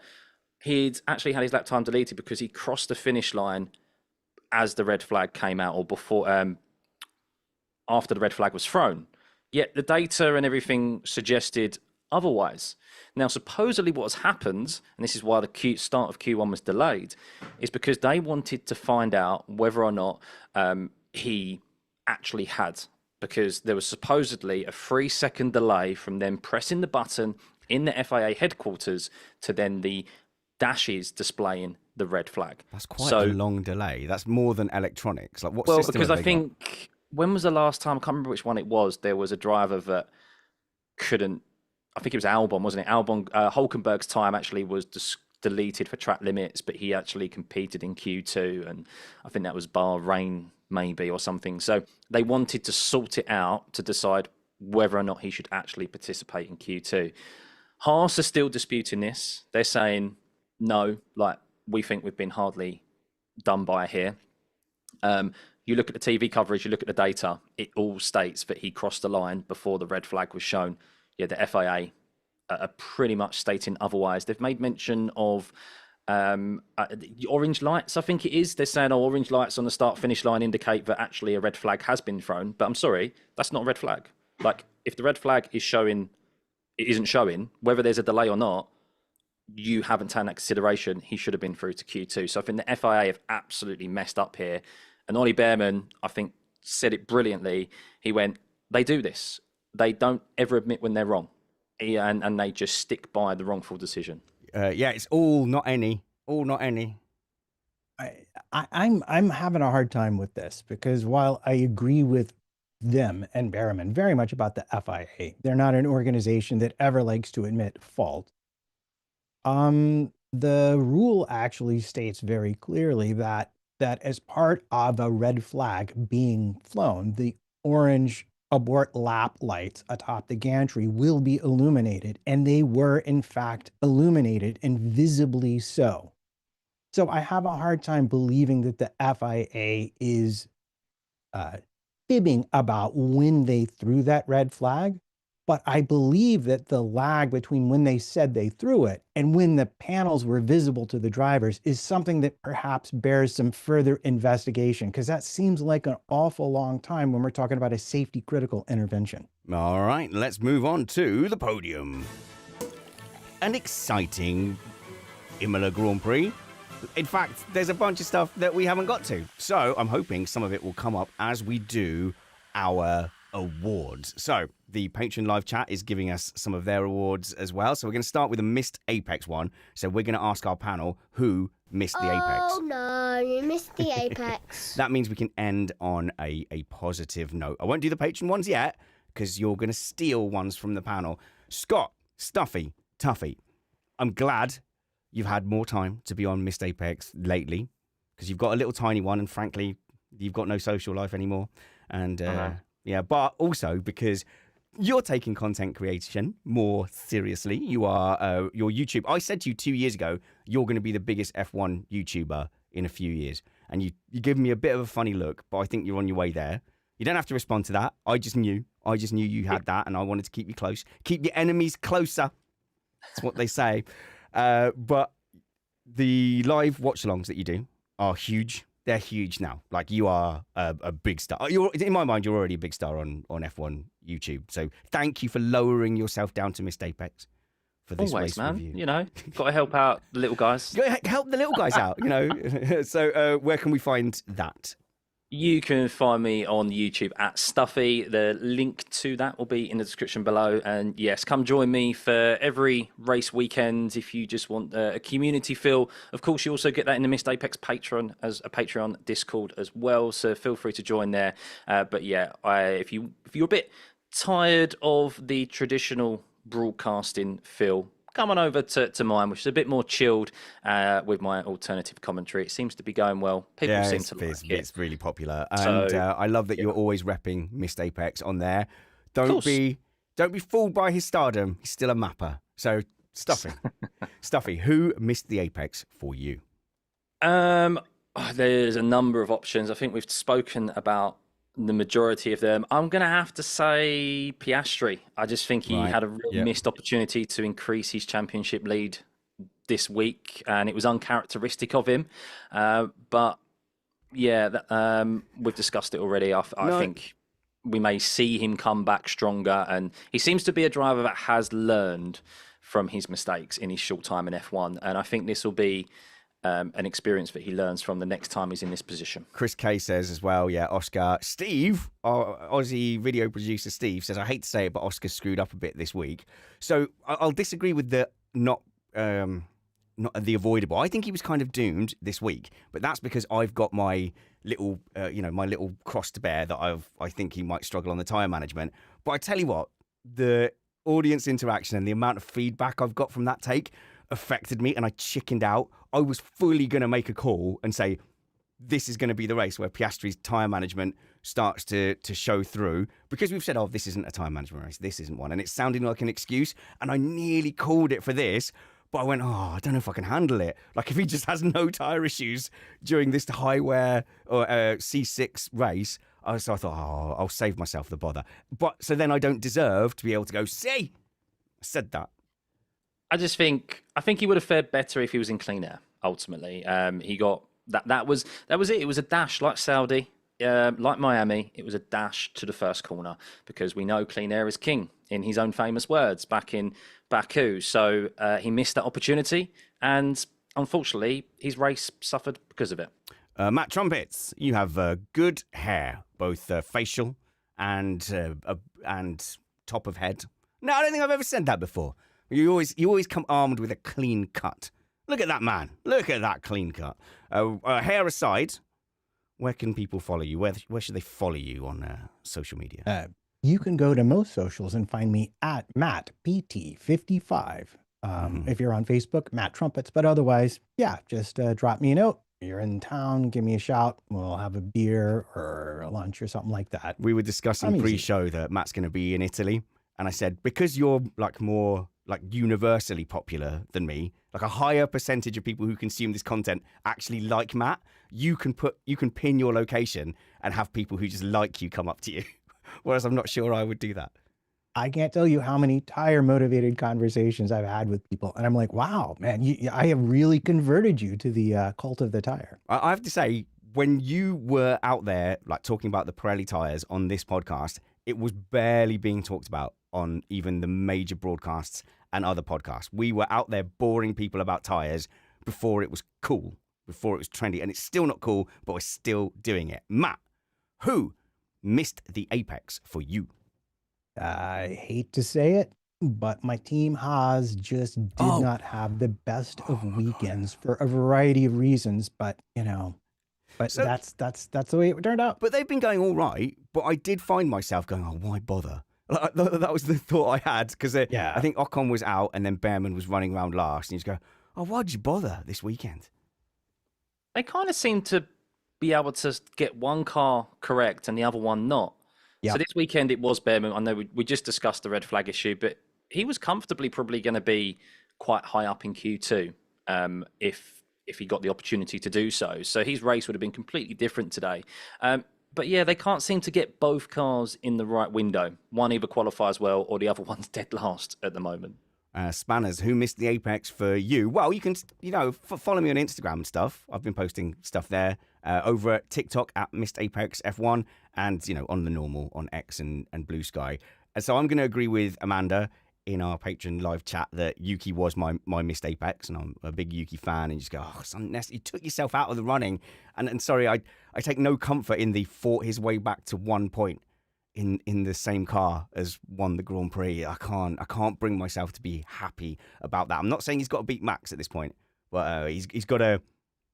he'd actually had his lap time deleted because he crossed the finish line as the red flag came out or before, after the red flag was thrown. Yet the data and everything suggested otherwise. Now, supposedly what has happened, and this is why the start of Q1 was delayed, is because they wanted to find out whether or not he actually had, because there was supposedly a 3-second delay from them pressing the button in the FIA headquarters to then the dashes displaying the red flag. That's quite a long delay. That's more than electronics. Like, what system because have I they think, when was the last time, I can't remember which one it was, there was a driver that couldn't, I think it was Albon, wasn't it? Albon, Hulkenberg's time actually was deleted for track limits, but he actually competed in Q2, and I think that was Bahrain maybe or something. So they wanted to sort it out to decide whether or not he should actually participate in Q2. Haas are still disputing this. They're saying, no, like, we think we've been hardly done by here. You look at the TV coverage, you look at the data, it all states that he crossed the line before the red flag was shown. Yeah, the FIA are pretty much stating otherwise. They've made mention of orange lights, I think it is. They're saying, orange lights on the start-finish line indicate that actually a red flag has been thrown. But I'm sorry, that's not a red flag. Like, if the red flag is showing, it isn't showing, whether there's a delay or not, you haven't taken that consideration. He should have been through to Q2. So I think the FIA have absolutely messed up here. And Ollie Behrman, I think, said it brilliantly. He went, they do this. They don't ever admit when they're wrong, and they just stick by the wrongful decision. Yeah, it's all not any. I'm having a hard time with this because while I agree with them and Behrman very much about the FIA, they're not an organization that ever likes to admit fault. the rule actually states very clearly that as part of a red flag being flown, the orange abort lap lights atop the gantry will be illuminated, and they were in fact illuminated, and visibly so. So I have a hard time believing that the FIA is fibbing about when they threw that red flag. But I believe that the lag between when they said they threw it and when the panels were visible to the drivers is something that perhaps bears some further investigation, because that seems like an awful long time when we're talking about a safety critical intervention. All right, let's move on to the podium. An exciting Imola Grand Prix. In fact, there's a bunch of stuff that we haven't got to. So I'm hoping some of it will come up as we do our awards. So the Patreon live chat is giving us some of their awards as well. So we're going to start with a missed Apex one. So we're going to ask our panel who missed the Apex. Oh no, you missed the Apex. That means we can end on a positive note. I won't do the Patreon ones yet because you're going to steal ones from the panel. Scott, Stuffey, Tuffey, I'm glad you've had more time to be on Missed Apex lately because you've got a little tiny one, and frankly, you've got no social life anymore. And yeah, but also because you're taking content creation more seriously. You are your YouTube. I said to you 2 years ago, you're going to be the biggest F1 YouTuber in a few years, and you give me a bit of a funny look, but I think you're on your way there. You don't have to respond to that. I just knew you had that, and I wanted to keep you close. Keep your enemies closer. That's what they say. But the live watch-alongs that you do are huge. They're huge now. Like, you are a big star. In my mind, you're already a big star on F1 YouTube. So thank you for lowering yourself down to Missed Apex for this Always, race man. review. You know, got to help out the little guys. Help the little guys out, you know. So where can we find that? You can find me on YouTube at Stuffey. The link to that will be in the description below. And yes, come join me for every race weekend if you just want a community feel. Of course, you also get that in the Missed Apex Patreon as a Patreon Discord as well. So feel free to join there. But yeah, if you're a bit tired of the traditional broadcasting feel, come on over to mine, which is a bit more chilled with my alternative commentary. It seems to be going well. People seem to like it. It's really popular. And I love that you're always repping Missed Apex on there. Don't be fooled by his stardom. He's still a mapper. So, Stuffey, who missed the Apex for you? There's a number of options. I think we've spoken about the majority of them. I'm going to have to say Piastri. I just think he had a real missed opportunity to increase his championship lead this week, and it was uncharacteristic of him. But yeah, we've discussed it already. I think we may see him come back stronger, and he seems to be a driver that has learned from his mistakes in his short time in F1, and I think this will be an experience that he learns from the next time he's in this position. Chris K says as well, Oscar. Steve, our Aussie video producer Steve, says, I hate to say it, but Oscar screwed up a bit this week. So I'll disagree with the not the avoidable. I think he was kind of doomed this week, but that's because I've got my little, my little cross to bear that I think he might struggle on the tyre management. But I tell you what, the audience interaction and the amount of feedback I've got from that take affected me, and I chickened out. I was fully going to make a call and say, this is going to be the race where Piastri's tyre management starts to show through, because we've said, this isn't a tyre management race, this isn't one, and it's sounding like an excuse, and I nearly called it for this, but I went, I don't know if I can handle it. Like, if he just has no tyre issues during this high wear or C6 race, so I thought, I'll save myself the bother. But so then I don't deserve to be able to go, see, I said that. I think he would have fared better if he was in clean air. Ultimately, he got that was it. It was a dash like Saudi, like Miami. It was a dash to the first corner, because we know clean air is king, in his own famous words back in Baku. So he missed that opportunity, and unfortunately, his race suffered because of it. Matt Trumpets, you have good hair, both facial and top of head. No, I don't think I've ever said that before. You always come armed with a clean cut. Look at that man. Look at that clean cut. Hair aside, where can people follow you? Where should they follow you on social media? You can go to most socials and find me at MattPT55. If you're on Facebook, Matt Trumpets. But otherwise, yeah, just drop me a note. You're in town, give me a shout. We'll have a beer or a lunch or something like that. We were discussing I'm easy. pre-show that Matt's going to be in Italy, and I said, because you're like more like universally popular than me, like a higher percentage of people who consume this content actually like Matt, you can pin your location and have people who just like you come up to you. Whereas I'm not sure I would do that. I can't tell you how many tire motivated conversations I've had with people. And I'm like, wow, man, I have really converted you to the cult of the tire. I have to say, when you were out there, like talking about the Pirelli tires on this podcast, it was barely being talked about on even the major broadcasts and other podcasts. We were out there boring people about tires before it was cool, before it was trendy. And it's still not cool, but we're still doing it. Matt, who missed the apex for you? I hate to say it, but my team Haas just did not have the best of weekends for a variety of reasons. But so, that's the way it turned out. But they've been going all right. But I did find myself going, oh, why bother? That was the thought I had, because I think Ocon was out and then Behrman was running around last, and you just go, oh, why'd you bother this weekend? They kind of seem to be able to get one car correct and the other one not. Yep. So this weekend it was Behrman. I know we just discussed the red flag issue, but he was comfortably probably going to be quite high up in Q2 if he got the opportunity to do so. So his race would have been completely different today. But yeah, they can't seem to get both cars in the right window. One either qualifies well or the other one's dead last at the moment. Spanners, who missed the apex for you? Well, you can, follow me on Instagram and stuff. I've been posting stuff there over at TikTok at Missed Apex F1 and, on the normal on X and Blue Sky. And so I'm going to agree with Amanda in our Patreon live chat that Yuki was my missed apex, and I'm a big Yuki fan, and you just go, oh, it's unnecessary. You took yourself out of the running. And sorry, I take no comfort in the fought his way back to 1 point in the same car as won the Grand Prix. I can't bring myself to be happy about that. I'm not saying he's got to beat Max at this point, but he's got to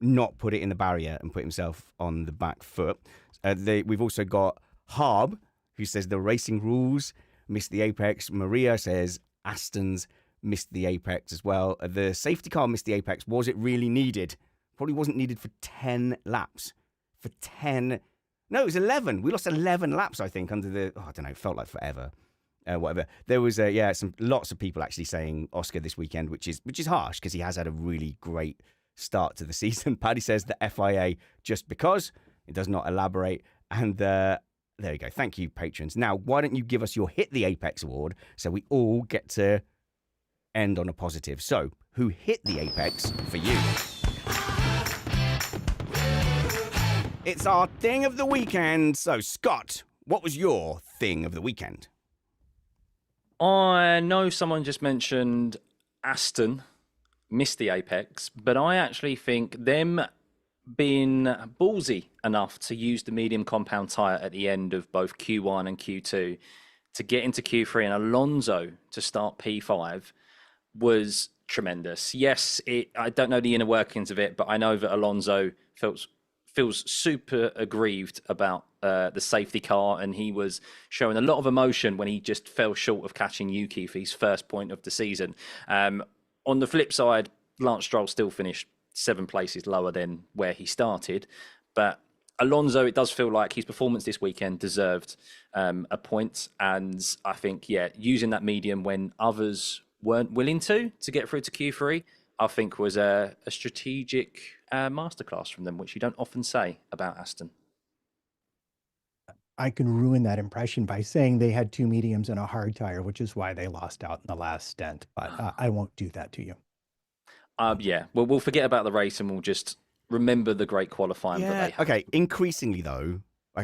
not put it in the barrier and put himself on the back foot. We've also got Harb, who says the racing rules missed the apex. Maria says Aston's missed the apex as well. The safety car missed the apex. Was it really needed? Probably wasn't needed for 10 laps. For 10. No, it was 11. We lost 11 laps, I think, under the... I don't know, it felt like forever. Whatever. There was, lots of people actually saying Oscar this weekend, which is harsh because he has had a really great start to the season. Paddy says the FIA just because. It does not elaborate. And there you go. Thank you, patrons. Now, why don't you give us your Hit the Apex award so we all get to end on a positive. So, who hit the apex for you? It's our thing of the weekend. So, Scott, what was your thing of the weekend? I know someone just mentioned Aston missed the apex, but I actually think them being ballsy enough to use the medium compound tyre at the end of both Q1 and Q2 to get into Q3 and Alonso to start P5 was tremendous. Yes, I don't know the inner workings of it, but I know that Alonso feels super aggrieved about the safety car, and he was showing a lot of emotion when he just fell short of catching Yuki for his first point of the season. On the flip side, Lance Stroll still finished 7 places lower than where he started, but Alonso, it does feel like his performance this weekend deserved a point, and I think, using that medium when others weren't willing to get through to Q3, I think was a strategic masterclass from them, which you don't often say about Aston. I can ruin that impression by saying they had 2 mediums and a hard tire, which is why they lost out in the last stint, but I won't do that to you. Well, we'll forget about the race and we'll just remember the great qualifying that they had. Okay, increasingly though,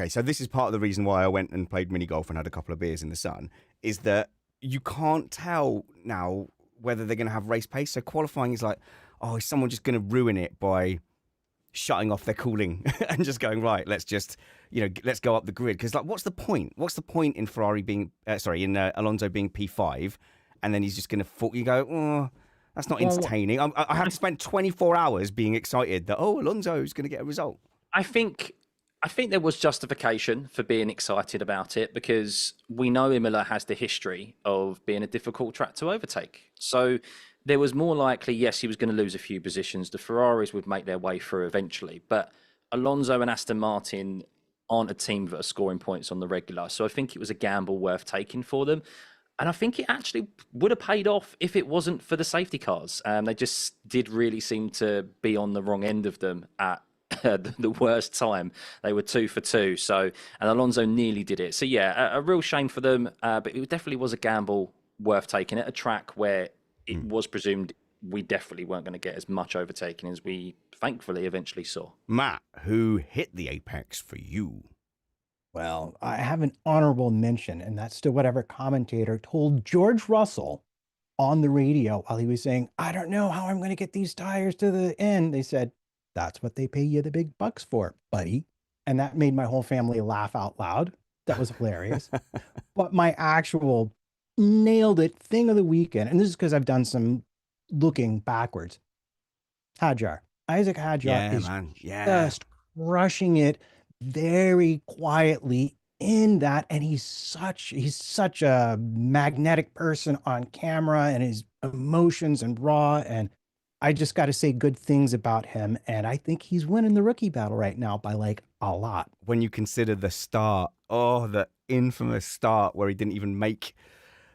so this is part of the reason why I went and played mini golf and had a couple of beers in the sun, is that you can't tell now whether they're going to have race pace. So qualifying is like, oh, is someone just going to ruin it by shutting off their cooling and just going, right, let's just, let's go up the grid. Because what's the point? What's the point in Alonso being P5 and then he's just going to, you go, oh, that's not entertaining. I have to spend 24 hours being excited that, Alonso's going to get a result. I think there was justification for being excited about it because we know Imola has the history of being a difficult track to overtake. So there was more likely, yes, he was going to lose a few positions. The Ferraris would make their way through eventually, but Alonso and Aston Martin aren't a team that are scoring points on the regular. So I think it was a gamble worth taking for them. And I think it actually would have paid off if it wasn't for the safety cars. They just did really seem to be on the wrong end of them at the worst time. They were 2 for 2. So, and Alonso nearly did it. So yeah, a real shame for them. But it definitely was a gamble worth taking at a track where it was presumed we definitely weren't going to get as much overtaking as we thankfully eventually saw. Matt, who hit the apex for you? Well, I have an honorable mention, and that's to whatever commentator told George Russell on the radio while he was saying, I don't know how I'm going to get these tires to the end. They said, that's what they pay you the big bucks for, buddy. And that made my whole family laugh out loud. That was hilarious. But my actual nailed it thing of the weekend, and this is because I've done some looking backwards. Hadjar. Isaac Hadjar is just crushing it very quietly in that, and he's such a magnetic person on camera and his emotions and raw, and I just got to say good things about him, and I think he's winning the rookie battle right now by like a lot. When you consider the start, the infamous start where he didn't even make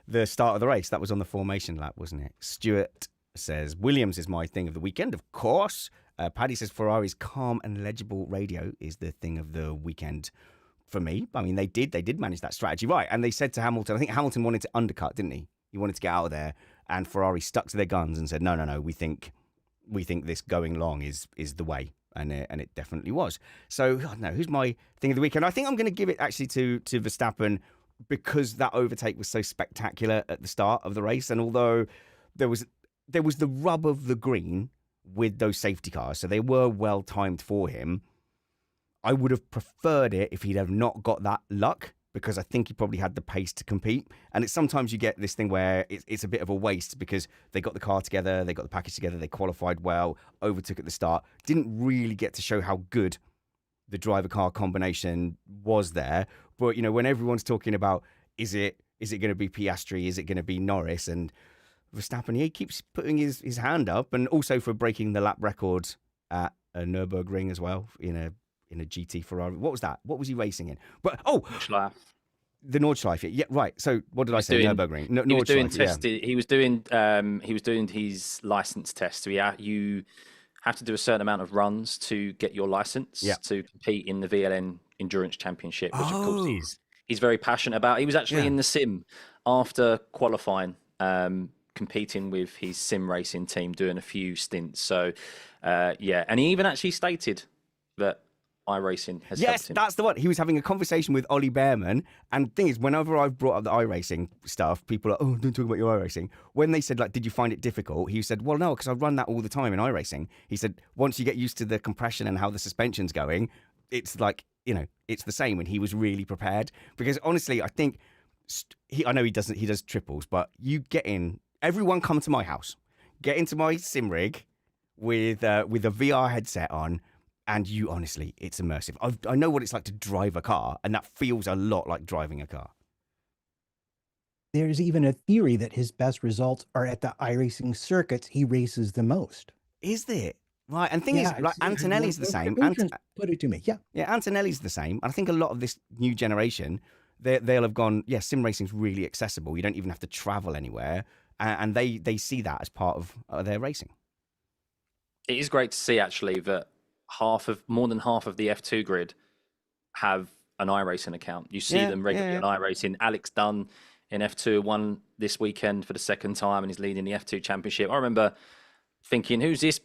the start of the race, that was on the formation lap, wasn't it? Stuart says Williams is my thing of the weekend, of course. Paddy says Ferrari's calm and legible radio is the thing of the weekend for me. I mean, they did manage that strategy right, and they said to Hamilton, I think Hamilton wanted to undercut, didn't he? He wanted to get out of there, and Ferrari stuck to their guns and said, no, we think this going long is the way, and it definitely was. So, God, no, who's my thing of the weekend? I think I'm going to give it actually to Verstappen because that overtake was so spectacular at the start of the race, and although there was the rub of the green with those safety cars, so they were well timed for him. I would have preferred it if he'd have not got that luck, because I think he probably had the pace to compete. And it's sometimes you get this thing where it's a bit of a waste because they got the car together, they got the package together, they qualified well, overtook at the start, didn't really get to show how good the driver-car combination was there. But, when everyone's talking about, is it going to be Piastri, is it going to be Norris, and Verstappen, he keeps putting his hand up, and also for breaking the lap record at a Nürburgring as well in a GT Ferrari. What was that? What was he racing in? But the Nordschleife. Yeah, right. So what did I say? Nürburgring. He was doing He was doing his license test. So you have to do a certain amount of runs to get your license to compete in the VLN Endurance Championship, which of course he's very passionate about. He was actually in the sim after qualifying. Competing with his sim racing team, doing a few stints. So, and he even actually stated that iRacing has helped him. That's the one. He was having a conversation with Ollie Behrman, and the thing is, whenever I've brought up the iRacing stuff, people are like, don't talk about your iRacing. When they said, did you find it difficult? He said, well, no, because I run that all the time in iRacing. He said, once you get used to the compression and how the suspension's going, it's like, it's the same. And he was really prepared, because honestly, I think I know he does triples, but you get in. Everyone come to my house, get into my sim rig with a VR headset on, and honestly, it's immersive. I know what it's like to drive a car, and that feels a lot like driving a car. There's even a theory that his best results are at the iRacing circuits he races the most. Is there? Right, and thing is, like Antonelli's the same. Put it to me, yeah, Antonelli's the same. And I think a lot of this new generation, they'll have gone, sim racing's really accessible. You don't even have to travel anywhere. And they see that as part of their racing. It is great to see actually that more than half of the F2 grid have an iRacing account. You see them regularly on iRacing. Alex Dunn in F2 won this weekend for the second time and is leading the F2 championship. I remember thinking, who's this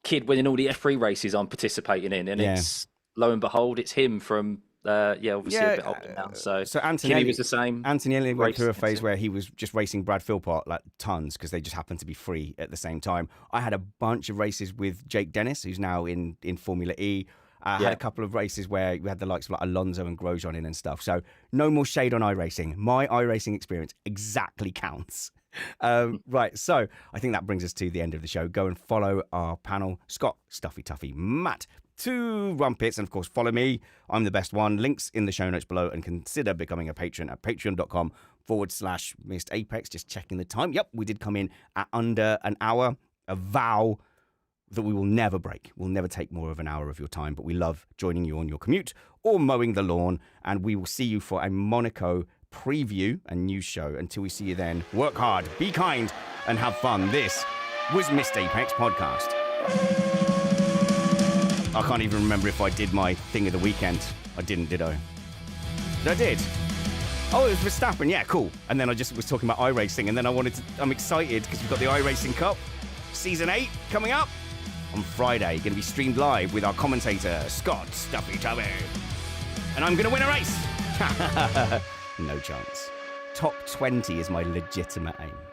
kid winning all the F3 races I'm participating in? And it's, lo and behold, it's him from obviously a bit older now. So Antonelli was the same. Antonelli went through a phase where he was just racing Brad Philpott like tons because they just happened to be free at the same time. I had a bunch of races with Jake Dennis, who's now in Formula E. I had a couple of races where we had the likes of like Alonso and Grosjean in and stuff. So no more shade on iRacing. My iRacing experience exactly counts. Right, so I think that brings us to the end of the show. Go and follow our panel, Scott, Stuffey, Tuffey, Matt, 2 Rumpets, and of course follow me. I'm the best one. Links in the show notes below, and consider becoming a patron at patreon.com/Missed Apex. Just checking the time. Yep, we did come in at under an hour. A vow that we will never break. We'll never take more of an hour of your time, but we love joining you on your commute or mowing the lawn, and we will see you for a Monaco preview and news show. Until we see you then, work hard, be kind, and have fun. This was Missed Apex Podcast. I can't even remember if I did my thing of the weekend. I didn't, did I? I did. Oh, it was Verstappen. Yeah, cool. And then I just was talking about iRacing, and then I'm excited because we've got the iRacing Cup Season 8 coming up on Friday. Going to be streamed live with our commentator, Scott Stuffey Tuffey. And I'm going to win a race. No chance. Top 20 is my legitimate aim.